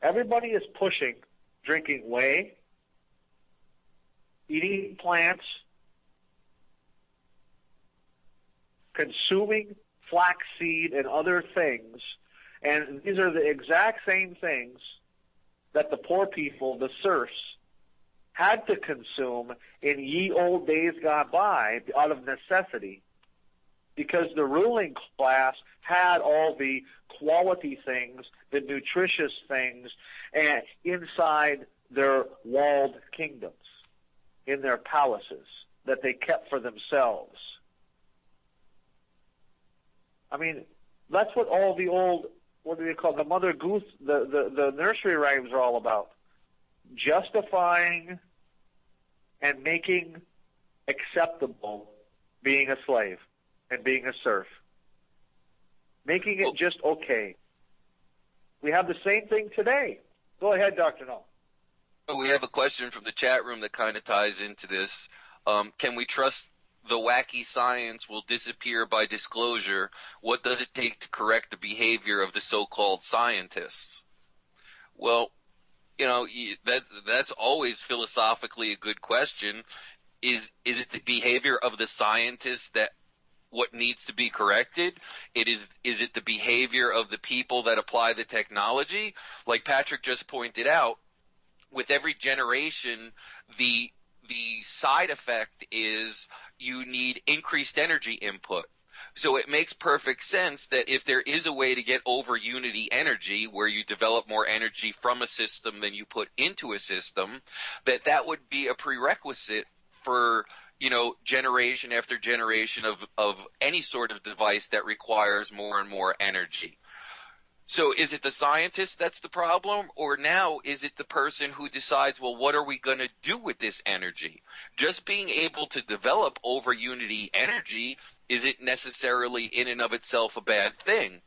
Everybody is pushing drinking whey, eating plants, consuming flaxseed and other things, and these are the exact same things that the poor people, the serfs, had to consume in ye old days gone by out of necessity, because the ruling class had all the quality things, the nutritious things, and inside their walled kingdoms, in their palaces that they kept for themselves. I mean, that's what all the old, what do they call, the Mother Goose, the nursery rhymes are all about. Justifying and making acceptable being a slave and being a serf. Making it just okay. We have the same thing today. Go ahead, Dr. Null. We have a question from the chat room that kind of ties into this. Can we trust the wacky science will disappear by disclosure? What does it take to correct the behavior of the so-called scientists? Well, you know, that's always philosophically a good question. Is it the behavior of the scientists that what needs to be corrected? Is it the behavior of the people that apply the technology? Like Patrick just pointed out, with every generation, the side effect is you need increased energy input. So it makes perfect sense that if there is a way to get over unity energy, where you develop more energy from a system than you put into a system, that would be a prerequisite for, you know, generation after generation of any sort of device that requires more and more energy. So is it the scientist that's the problem, or now is it the person who decides, well, what are we going to do with this energy? Just being able to develop over unity energy isn't necessarily in and of itself a bad thing.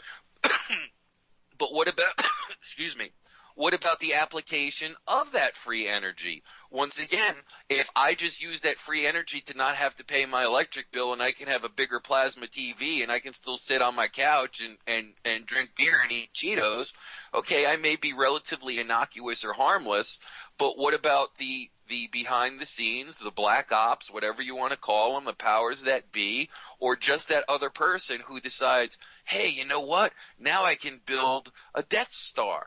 But what about, excuse me, what about the application of that free energy? Once again, if I just use that free energy to not have to pay my electric bill, and I can have a bigger plasma TV, and I can still sit on my couch and drink beer and eat Cheetos, okay, I may be relatively innocuous or harmless, but what about the behind the scenes, the black ops, whatever you want to call them, the powers that be, or just that other person who decides, hey, you know what, now I can build a Death Star.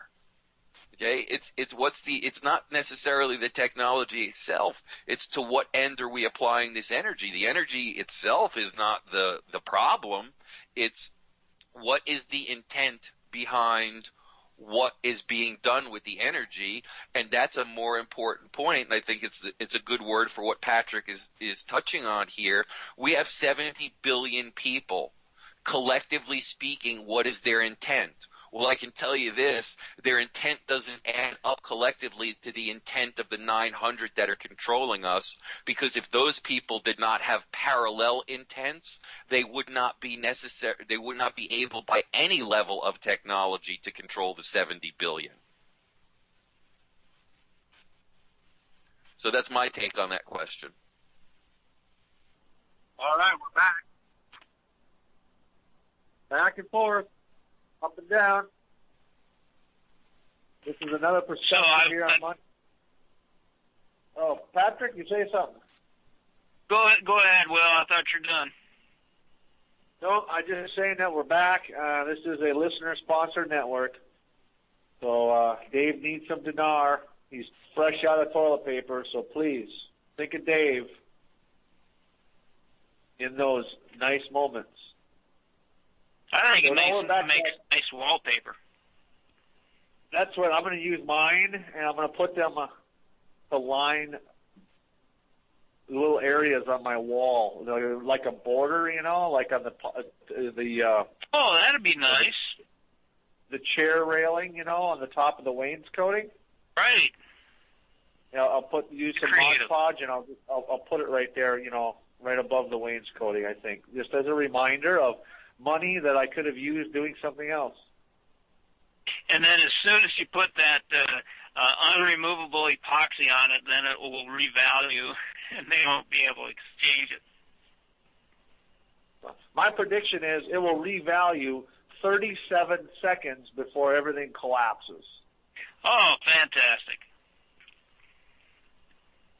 Okay, it's not necessarily the technology itself. It's to what end are we applying this energy? The energy itself is not the problem. It's what is the intent behind what is being done with the energy, and that's a more important point. And I think it's a good word for what Patrick is touching on here. We have 70 billion people. Collectively speaking, what is their intent? Well, I can tell you this, their intent doesn't add up collectively to the intent of the 900 that are controlling us, because if those people did not have parallel intents, they would not be able by any level of technology to control the 70 billion. So that's my take on that question. All right, we're back. Back and forth. Up and down. This is another perspective here on Monday. Oh, Patrick, you say something? Go ahead, Will. I thought you're done. No, I'm just saying that we're back. This is a listener-sponsored network. So Dave needs some dinar. He's fresh out of toilet paper, so please think of Dave in those nice moments. I think it makes nice wallpaper. That's what I'm going to use mine, and I'm going to put them to line little areas on my wall, like a border, you know, like on the oh, that'd be nice. The chair railing, you know, on the top of the wainscoting. Right. You know, I'll use some Mod Podge, and I'll put it right there, you know, right above the wainscoting. I think just as a reminder of money that I could have used doing something else. And then as soon as you put that unremovable epoxy on it, then it will revalue, and they won't be able to exchange it. My prediction is it will revalue 37 seconds before everything collapses. Oh, fantastic.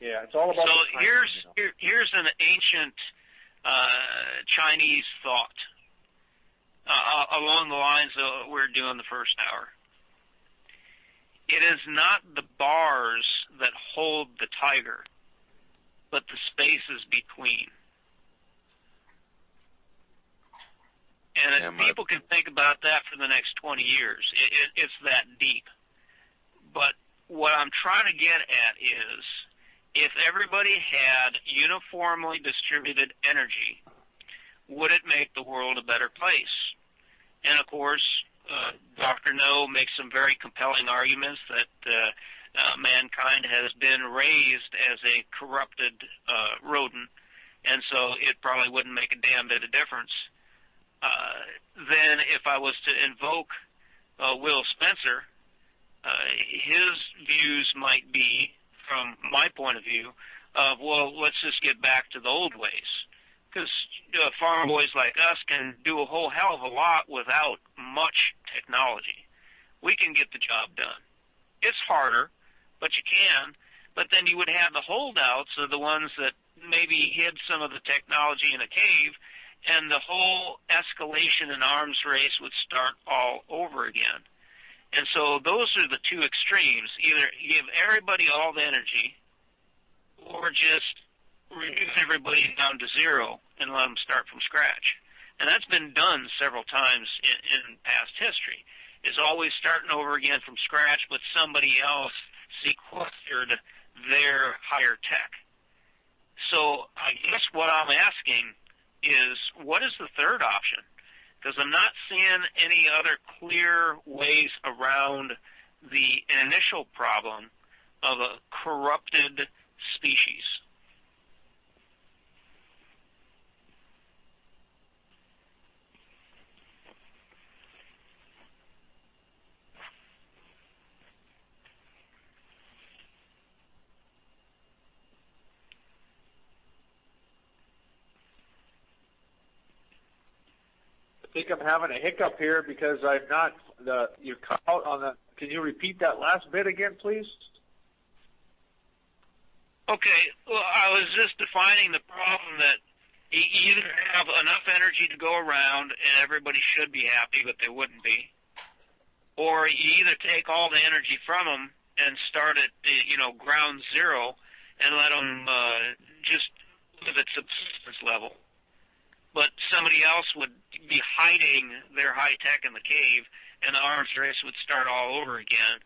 Yeah, it's all about. So the timing, here's an ancient Chinese thought along the lines of what we're doing the first hour. It is not the bars that hold the tiger, but the spaces between. And if people can think about that for the next 20 years, it's that deep. But what I'm trying to get at is, if everybody had uniformly distributed energy, would it make the world a better place? And of course, Dr. No makes some very compelling arguments that mankind has been raised as a corrupted rodent, and so it probably wouldn't make a damn bit of difference. Then if I was to invoke Wil Spencer, his views might be, from my point of view, of, well, let's just get back to the old ways. Because farm boys like us can do a whole hell of a lot without much technology. We can get the job done. It's harder, but you can. But then you would have the holdouts, or the ones that maybe hid some of the technology in a cave, and the whole escalation and arms race would start all over again. And so those are the two extremes. Either give everybody all the energy, or just reduce everybody down to zero and let them start from scratch. And that's been done several times in past history. It's always starting over again from scratch, but somebody else sequestered their higher tech. So I guess what I'm asking is, what is the third option? Because I'm not seeing any other clear ways around the initial problem of a corrupted species. I think I'm having a hiccup here because I'm not you cut out on the. Can you repeat that last bit again, please? Okay, well, I was just defining the problem that you either have enough energy to go around and everybody should be happy, but they wouldn't be, or you either take all the energy from them and start at ground zero and let them just live at subsistence level. But somebody else would be hiding their high tech in the cave, and the arms race would start all over again.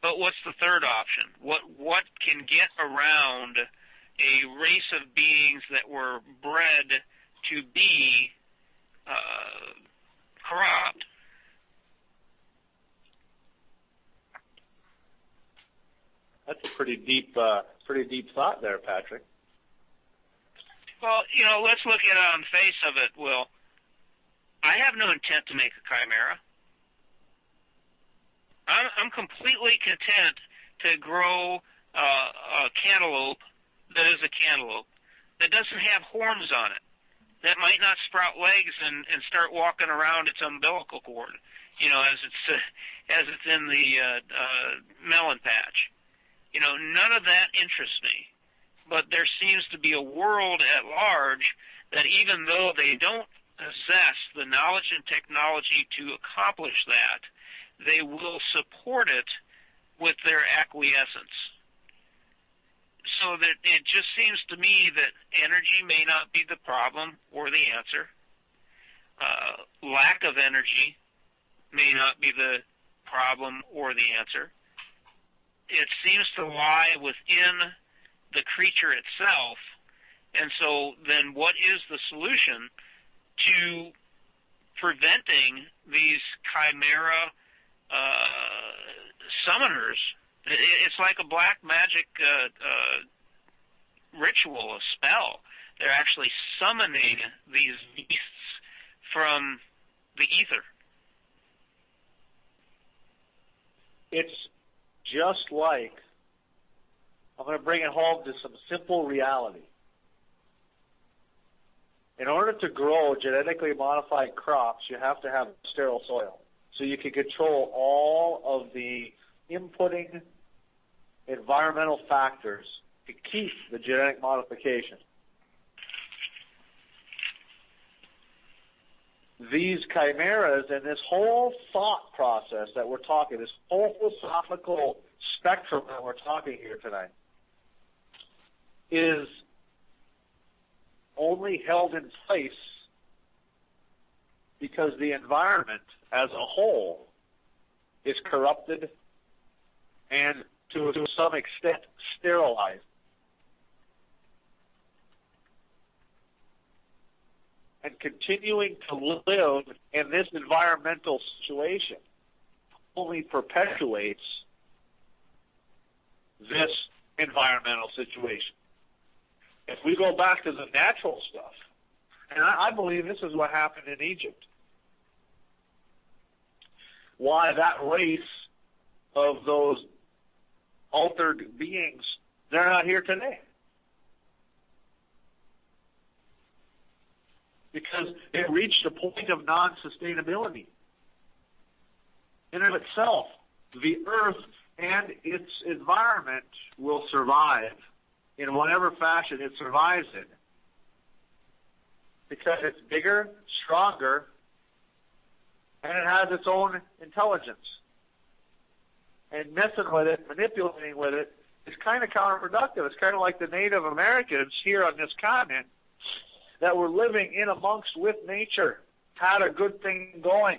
But what's the third option? What can get around a race of beings that were bred to be corrupt? That's a pretty deep thought there, Patrick. Well, let's look at it on the face of it, Will. I have no intent to make a chimera. I'm completely content to grow a cantaloupe that is a cantaloupe, that doesn't have horns on it, that might not sprout legs and start walking around its umbilical cord, as it's in the melon patch. None of that interests me. But there seems to be a world at large that, even though they don't possess the knowledge and technology to accomplish that, they will support it with their acquiescence. So that it just seems to me that energy may not be the problem or the answer. Lack of energy may not be the problem or the answer. It seems to lie within the creature itself. And so then what is the solution to preventing these chimera summoners? It's like a black magic ritual, a spell. They're actually summoning these beasts from the ether. It's just like, I'm going to bring it home to some simple reality. In order to grow genetically modified crops, you have to have sterile soil. So you can control all of the inputting environmental factors to keep the genetic modification. These chimeras and this whole thought process that we're talking, this whole philosophical spectrum that we're talking here tonight, is only held in place because the environment as a whole is corrupted and to some extent sterilized. And continuing to live in this environmental situation only perpetuates this environmental situation. If we go back to the natural stuff, and I believe this is what happened in Egypt, why that race of those altered beings, they're not here today. Because it reached a point of non-sustainability. In and of itself, the earth and its environment will survive in whatever fashion it survives in. Because it's bigger, stronger, and it has its own intelligence. And messing with it, manipulating with it, is kind of counterproductive. It's kind of like the Native Americans here on this continent that were living in amongst with nature, had a good thing going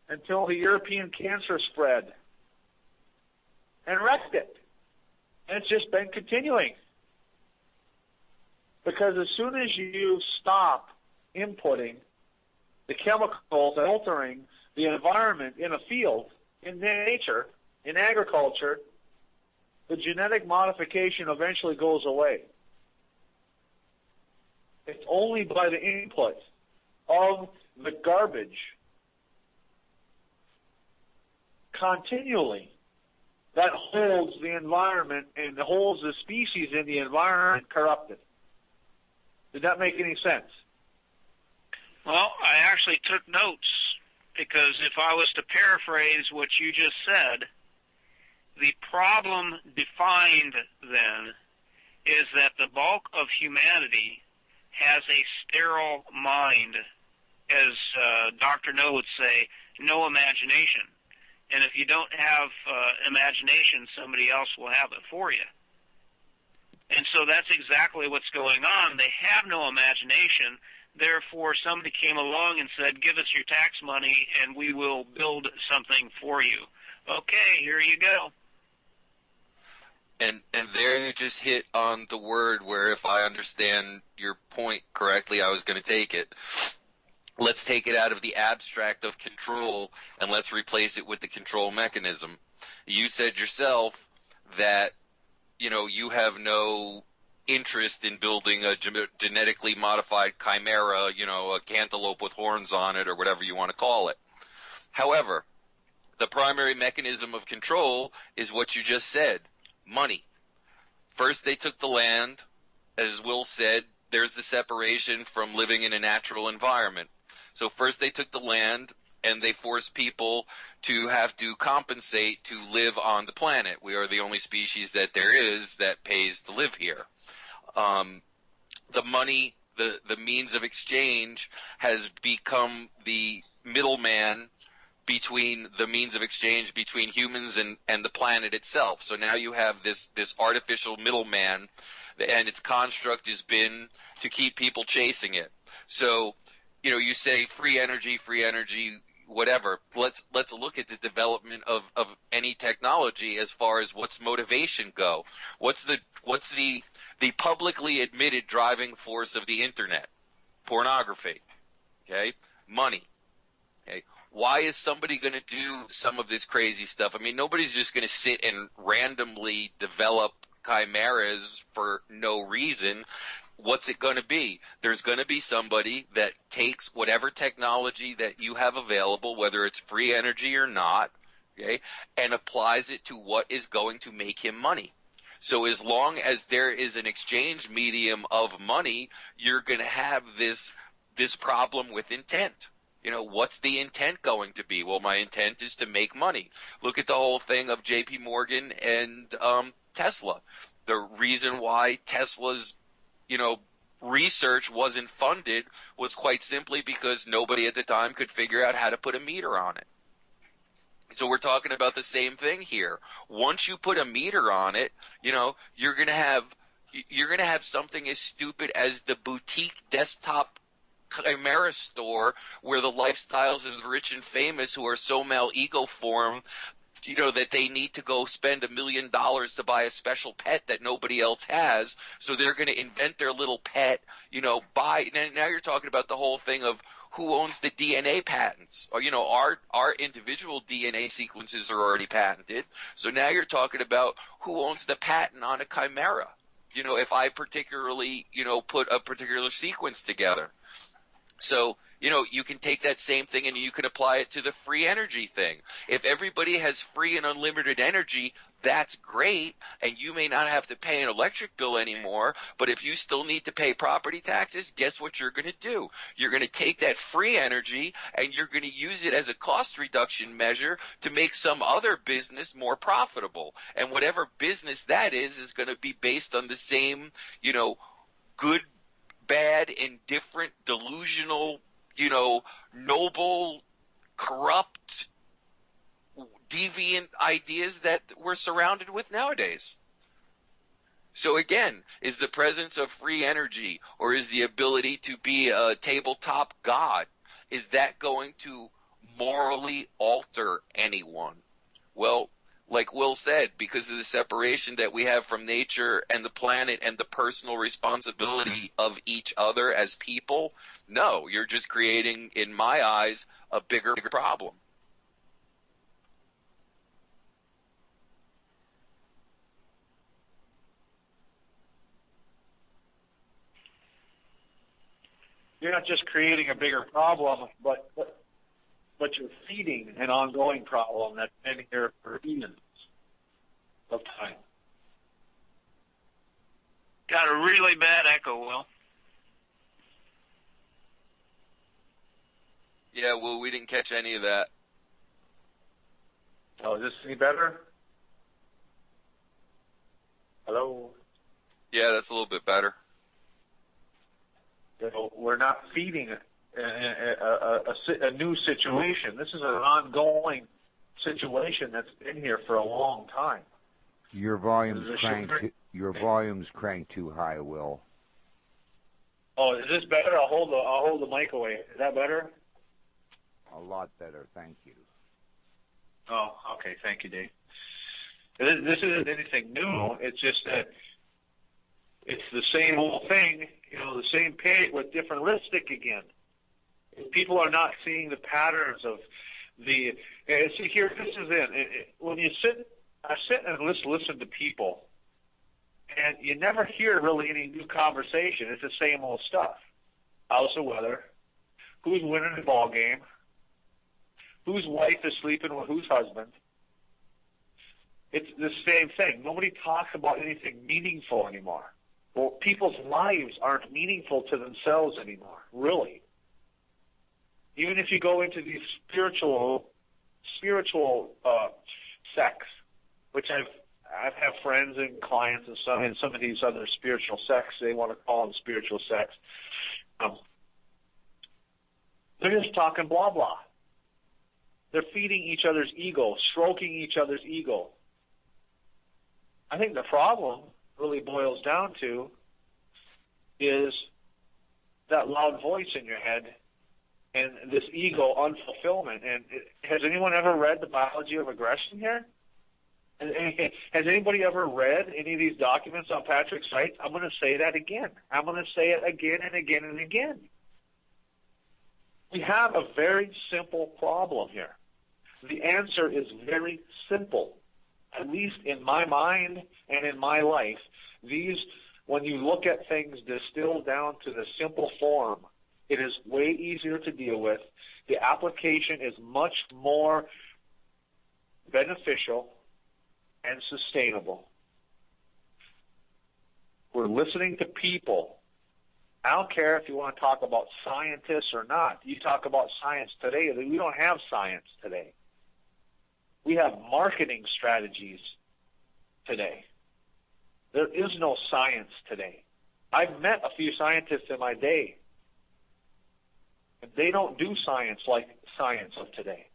until the European cancer spread and wrecked it. And it's just been continuing. Because as soon as you stop inputting the chemicals and altering the environment in a field, in nature, in agriculture, the genetic modification eventually goes away. It's only by the input of the garbage continually that holds the environment and holds the species in the environment corrupted. Did that make any sense? Well, I actually took notes because if I was to paraphrase what you just said, the problem defined then is that the bulk of humanity has a sterile mind, as Dr. No would say, no imagination. And if you don't have imagination, somebody else will have it for you. And so that's exactly what's going on. They have no imagination. Therefore, somebody came along and said, give us your tax money and we will build something for you. Okay, here you go. And there you just hit on the word where, if I understand your point correctly, I was going to take it. Let's take it out of the abstract of control and let's replace it with the control mechanism. You said yourself that, you have no interest in building a genetically modified chimera, a cantaloupe with horns on it or whatever you want to call it. However, the primary mechanism of control is what you just said. Money. First they took the land. As Will said, there's the separation from living in a natural environment. So first they took the land and they forced people to have to compensate to live on the planet. We are the only species that there is that pays to live here. The money, the means of exchange has become the middleman between the means of exchange between humans and the planet itself. So now you have this artificial middleman, and its construct has been to keep people chasing it. So, you say free energy, whatever. Let's look at the development of any technology as far as what's motivation go. What's the publicly admitted driving force of the internet? Pornography. Okay? Money. Okay? Why is somebody going to do some of this crazy stuff? I mean, nobody's just going to sit and randomly develop chimeras for no reason. What's it going to be? There's going to be somebody that takes whatever technology that you have available, whether it's free energy or not, okay, and applies it to what is going to make him money. So as long as there is an exchange medium of money, you're going to have this problem with intent. What's the intent going to be? Well, my intent is to make money. Look at the whole thing of J.P. Morgan and Tesla. The reason why Tesla's, research wasn't funded was quite simply because nobody at the time could figure out how to put a meter on it. So we're talking about the same thing here. Once you put a meter on it, you're going to have something as stupid as the boutique desktop chimera store where the lifestyles of the rich and famous who are so mal-ego formed, that they need to go spend $1 million to buy a special pet that nobody else has. So they're going to invent their little pet, buy. Now you're talking about the whole thing of who owns the DNA patents. Or, our individual DNA sequences are already patented. So now you're talking about who owns the patent on a chimera. If I particularly, put a particular sequence together. So, you can take that same thing and you can apply it to the free energy thing. If everybody has free and unlimited energy, that's great, and you may not have to pay an electric bill anymore, but if you still need to pay property taxes, guess what you're going to do? You're going to take that free energy and you're going to use it as a cost reduction measure to make some other business more profitable. And whatever business that is going to be based on the same, good, bad, indifferent, delusional, noble, corrupt, deviant ideas that we're surrounded with nowadays. So again, is the presence of free energy, or is the ability to be a tabletop god, is that going to morally alter anyone? Well, like Will said, because of the separation that we have from nature and the planet and the personal responsibility of each other as people, no, you're just creating, in my eyes, a bigger problem. You're not just creating a bigger problem, but you're feeding an ongoing problem that's been here for eons of time. Got a really bad echo, Will. Yeah, well, we didn't catch any of that. Oh, is this any better? Hello? Yeah, that's a little bit better. We're not feeding a new situation. This is an ongoing situation that's been here for a long time. Your volume's cranked too high, Will. Oh, is this better? I'll hold the mic away. Is that better? A lot better, thank you. Oh, okay. Thank you, Dave. This isn't anything new. It's just that it's the same old thing, the same pig with different lipstick again. People are not seeing the patterns of the. See here, this is it. When I sit and listen to people, and you never hear really any new conversation. It's the same old stuff. How's the weather? Who's winning the ball game? Whose wife is sleeping with whose husband? It's the same thing. Nobody talks about anything meaningful anymore. Well, people's lives aren't meaningful to themselves anymore, really. Even if you go into these spiritual sects, which I've had friends and clients and some of these other spiritual sects, they want to call them spiritual sects. They're just talking blah blah. They're feeding each other's ego, stroking each other's ego. I think the problem really boils down to is that loud voice in your head and this ego unfulfillment. And has anyone ever read The Biology of Aggression here? Has anybody ever read any of these documents on Patrick's site? I'm going to say that again. I'm going to say it again and again and again. We have a very simple problem here. The answer is very simple. At least in my mind and in my life, when you look at things distilled down to the simple form, it is way easier to deal with. The application is much more beneficial and sustainable. We're listening to people. I don't care if you want to talk about scientists or not. You talk about science today. We don't have science today. We have marketing strategies today. There is no science today. I've met a few scientists in my day, and they don't do science like science of today.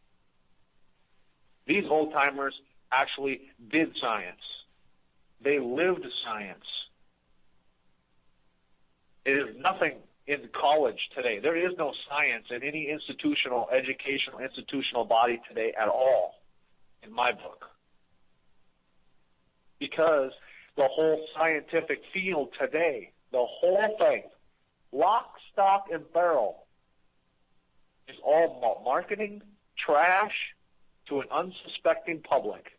These old-timers actually did science. They lived science. It is nothing in college today. There is no science in any educational body today at all, in my book. Because the whole scientific field today, the whole thing, lock, stock, and barrel, is all about marketing, trash, to an unsuspecting public.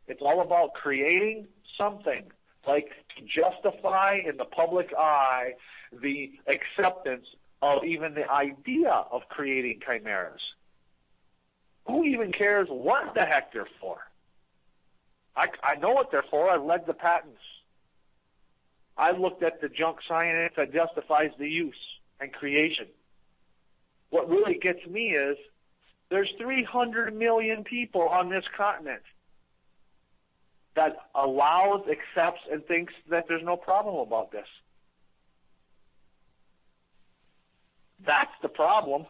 It's all about creating something, like to justify in the public eye the acceptance of even the idea of creating chimeras. Who even cares what the heck they're for? I know what they're for. I've read the patents. I looked at the junk science that justifies the use and creation. What really gets me is there's 300 million people on this continent that allows, accepts, and thinks that there's no problem about this. That's the problem.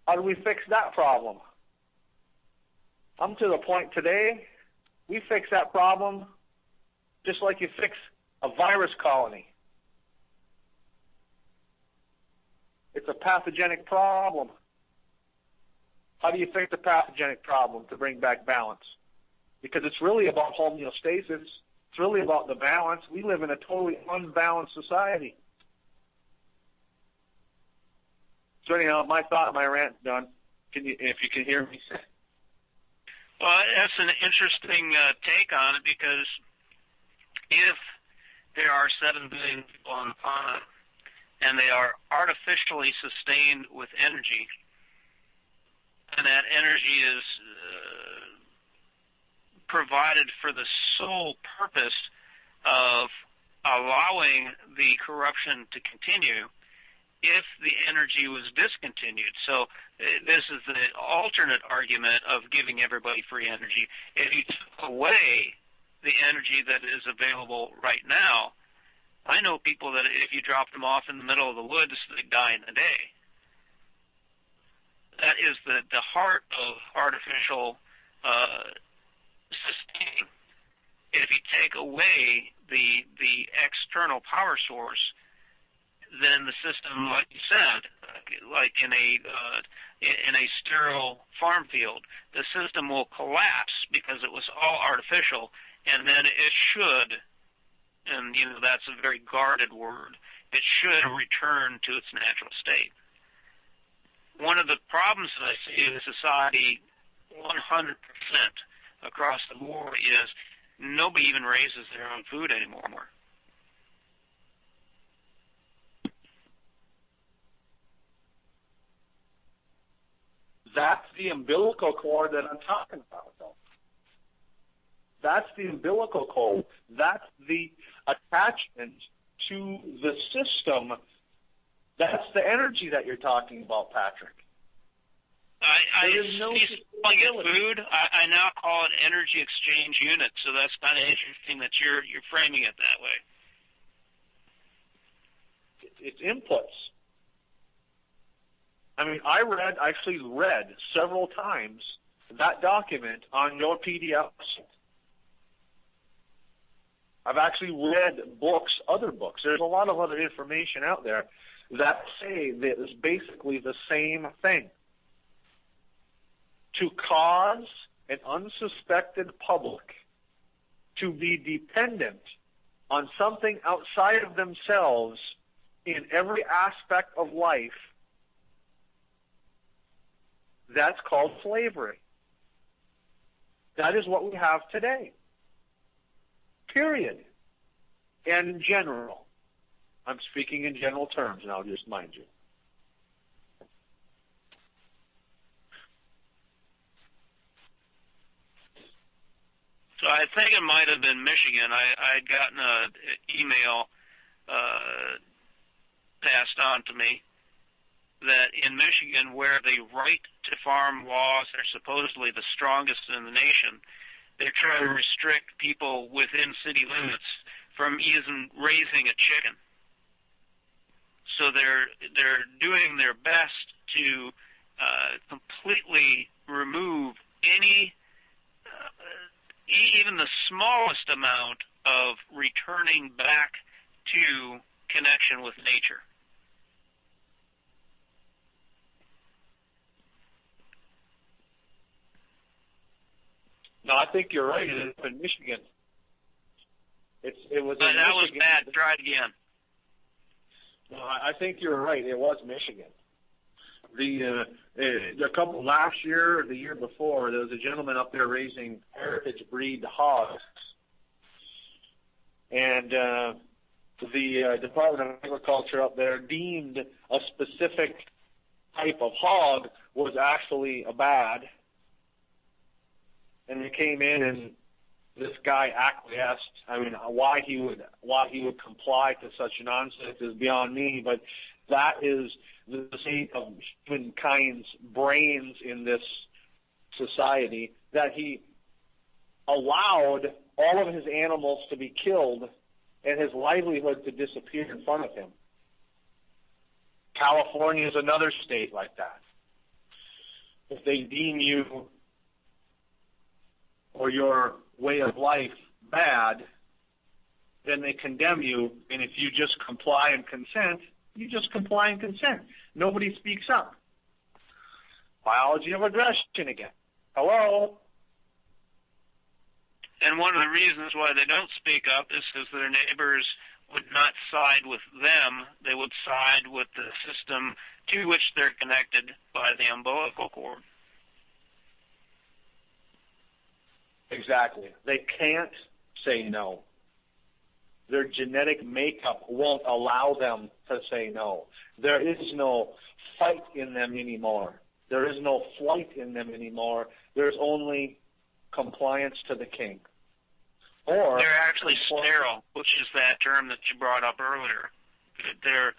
How do we fix that problem? I'm to the point today, we fix that problem just like you fix a virus colony. It's a pathogenic problem. How do you fix the pathogenic problem to bring back balance? Because it's really about homeostasis. It's really about the balance. We live in a totally unbalanced society. So anyhow, my thought, my rant's done. If you can hear me. Well, that's an interesting take on it, because if there are 7 billion people on the planet and they are artificially sustained with energy, and that energy is provided for the sole purpose of allowing the corruption to continue, if the energy was discontinued. So this is the alternate argument of giving everybody free energy. If you took away the energy that is available right now, I know people that if you dropped them off in the middle of the woods, they'd die in a day. That is the heart of artificial sustaining. If you take away the external power source, then the system, like you said, like in a sterile farm field, the system will collapse because it was all artificial, and then it should, and that's a very guarded word, it should return to its natural state. One of the problems that I see in society 100% across the board is nobody even raises their own food anymore. That's the umbilical cord that I'm talking about, though. That's the umbilical cord. That's the attachment to the system. That's the energy that you're talking about, Patrick. I ceased calling it food. I now call it energy exchange unit. So that's kind of interesting that you're framing it that way. It's inputs. I mean, I actually read several times that document on your PDF. I've actually read books, other books. There's a lot of other information out there that say that it's basically the same thing. To cause an unsuspected public to be dependent on something outside of themselves in every aspect of life, that's called slavery. That is what we have today. Period. And in general. I'm speaking in general terms now, just mind you. So I think it might have been Michigan. I'd gotten an email passed on to me that in Michigan, where the right to farm laws are supposedly the strongest in the nation, They're trying to restrict people within city limits from even raising a chicken. So they're doing their best to completely remove any, even the smallest amount of returning back to connection with nature. No, I think you're right. It's in Michigan. It was. But that was bad. Try it again. No, I think you're right. It was Michigan. A couple last year, or the year before, there was a gentleman up there raising heritage breed hogs, and the Department of Agriculture up there deemed a specific type of hog was actually a bad, and they came in and this guy acquiesced. I mean, why he would comply to such nonsense is beyond me, but that is the state of humankind's brains in this society, that he allowed all of his animals to be killed and his livelihood to disappear in front of him. California is another state like that. If they deem you or your way of life bad, then they condemn you, and if you just comply and consent, you just comply and consent. Nobody speaks up. Biology of aggression again. Hello? And one of the reasons why they don't speak up is because their neighbors would not side with them. They would side with the system to which they're connected by the umbilical cord. Exactly. They can't say no. Their genetic makeup won't allow them to say no. There is no fight in them anymore. There is no flight in them anymore. There's only compliance to the king. Or they're actually sterile, which is that term that you brought up earlier. They're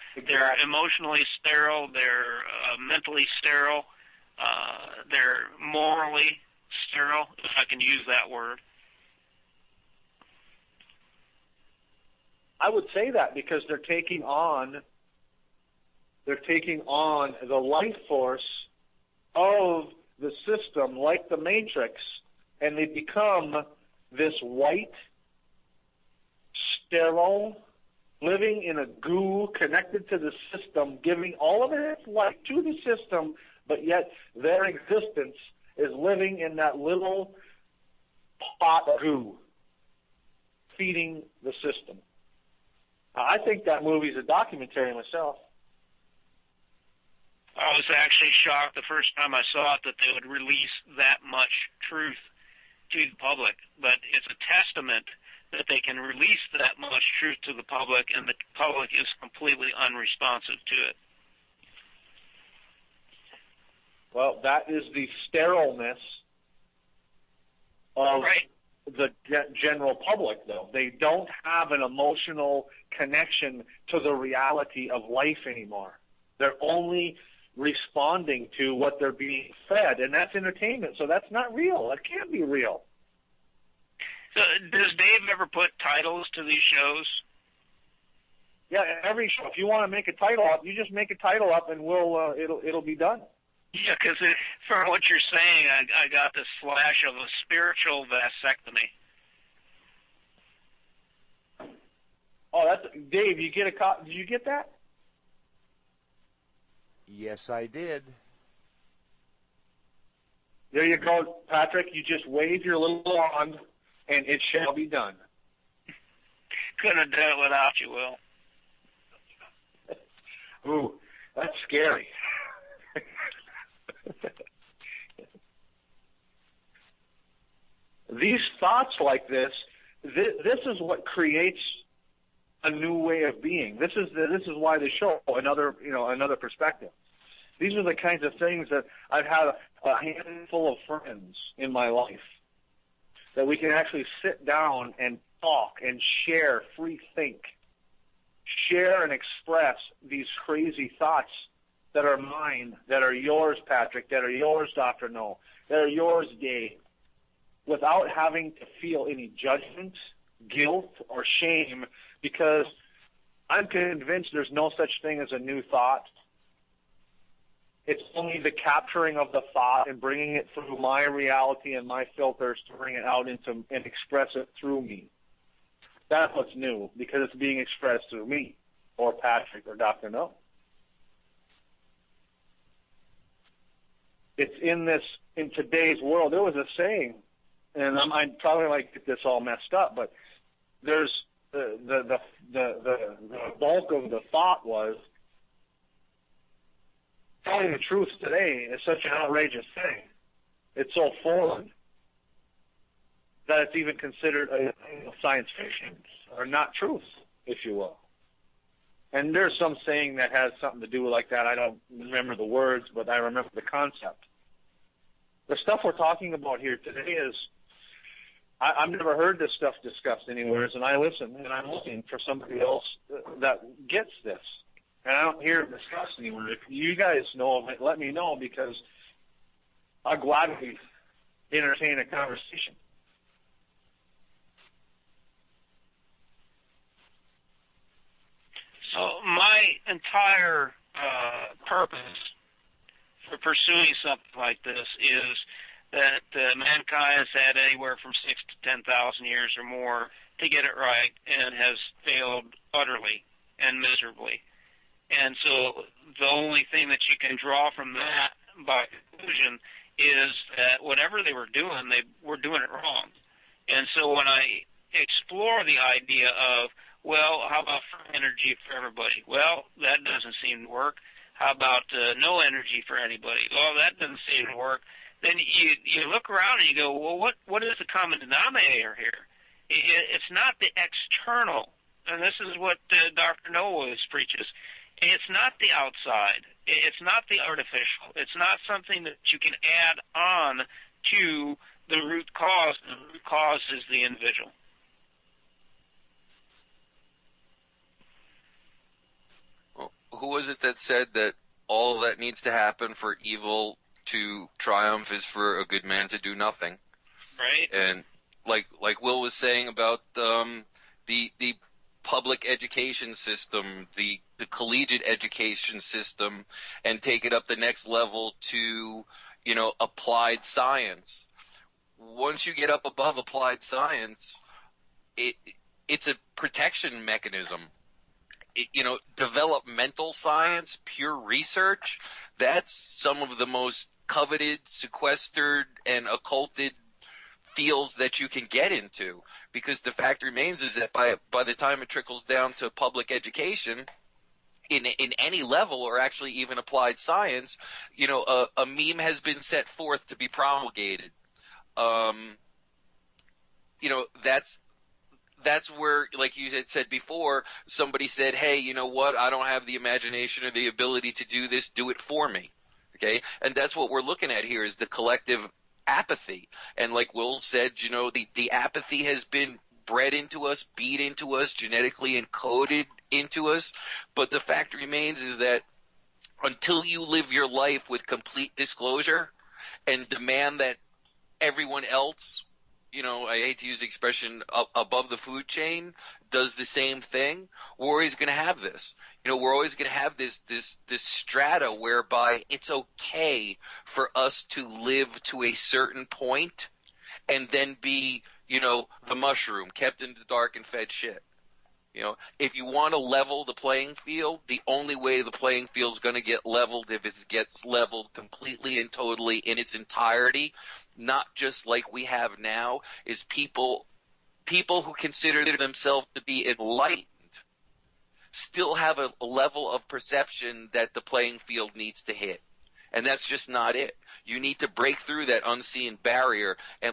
emotionally sterile. They're mentally sterile. They're morally sterile, if I can use that word. I would say that because they're taking on the life force of the system, like the Matrix, and they become this white, sterile, living in a goo, connected to the system, giving all of its life to the system, but yet their existence is living in that little pot of goo, feeding the system. I think that movie's a documentary myself. I was actually shocked the first time I saw it that they would release that much truth to the public. But it's a testament that they can release that much truth to the public, and the public is completely unresponsive to it. Well, that is the sterileness of the general public, though. They don't have an emotional connection to the reality of life anymore. They're only responding to what they're being fed, and that's entertainment, so that's not real. It can't be real. So does Dave ever put titles to these shows? Yeah, every show. If you want to make a title up, you just make a title up, and we'll it'll be done. Yeah, because from what you're saying, I got this flash of a spiritual vasectomy. Oh, that's Dave. You get a did you get that? Yes, I did. There you go, Patrick. You just wave your little wand, and it shall be done. Couldn't have done it without you, Will. Ooh, that's scary. These thoughts like this is what creates a new way of being. This is why the show another perspective. These are the kinds of things that I've had a handful of friends in my life that we can actually sit down and talk and share, free think, share and express these crazy thoughts that are mine, that are yours, Patrick, that are yours, Dr. No, that are yours, Dave. without having to feel any judgment, guilt, or shame, because I'm convinced there's no such thing as a new thought. It's only the capturing of the thought and bringing it through my reality and my filters to bring it out into and express it through me. That's what's new, because it's being expressed through me, or Patrick, or Dr. No. It's in today's world. There was a saying, and I'm probably like get this all messed up, but there's the bulk of the thought was, telling the truth today is such an outrageous thing. It's so foreign that it's even considered a science fiction, or not truth, if you will. And there's some saying that has something to do like that. I don't remember the words, but I remember the concept. The stuff we're talking about here today is, I've never heard this stuff discussed anywhere, and I listen, and I'm looking for somebody else that gets this. And I don't hear it discussed anywhere. If you guys know of it, let me know, because I'll gladly entertain a conversation. So my entire purpose for pursuing something like this is that mankind has had anywhere from 6,000 to 10,000 years or more to get it right, and has failed utterly and miserably. And so the only thing that you can draw from that by conclusion is that whatever they were doing it wrong. And so when I explore the idea of, well, how about free energy for everybody? Well, that doesn't seem to work. How about no energy for anybody? Well, that doesn't seem to work. Then you look around and you go, well, what is the common denominator here? It's not the external, and this is what Dr. No always preaches. It's not the outside. It's not the artificial. It's not something that you can add on to the root cause. The root cause is the individual. Well, who was it that said that all that needs to happen for evil to triumph is for a good man to do nothing? Right. And like Will was saying about the public education system, the collegiate education system, and take it up the next level to, applied science. Once you get up above applied science, it's a protection mechanism. Developmental science, pure research, that's some of the most coveted, sequestered, and occulted fields that you can get into, because the fact remains is that by the time it trickles down to public education in any level, or actually even applied science, a meme has been set forth to be promulgated. That's where, like you had said before, somebody said, hey, you know what, I don't have the imagination or the ability to do this, do it for me. Okay? And that's what we're looking at here, is the collective apathy. And like Will said, the apathy has been bred into us, beat into us, genetically encoded into us. But the fact remains is that until you live your life with complete disclosure and demand that everyone else, I hate to use the expression, above the food chain, does the same thing, we're always going to have this. We're always going to have this strata whereby it's okay for us to live to a certain point and then be, the mushroom, kept in the dark and fed shit. If you want to level the playing field, the only way the playing field is going to get leveled, if it gets leveled completely and totally in its entirety, not just like we have now, is people who consider themselves to be enlightened still have a level of perception that the playing field needs to hit. And that's just not it. You need to break through that unseen barrier and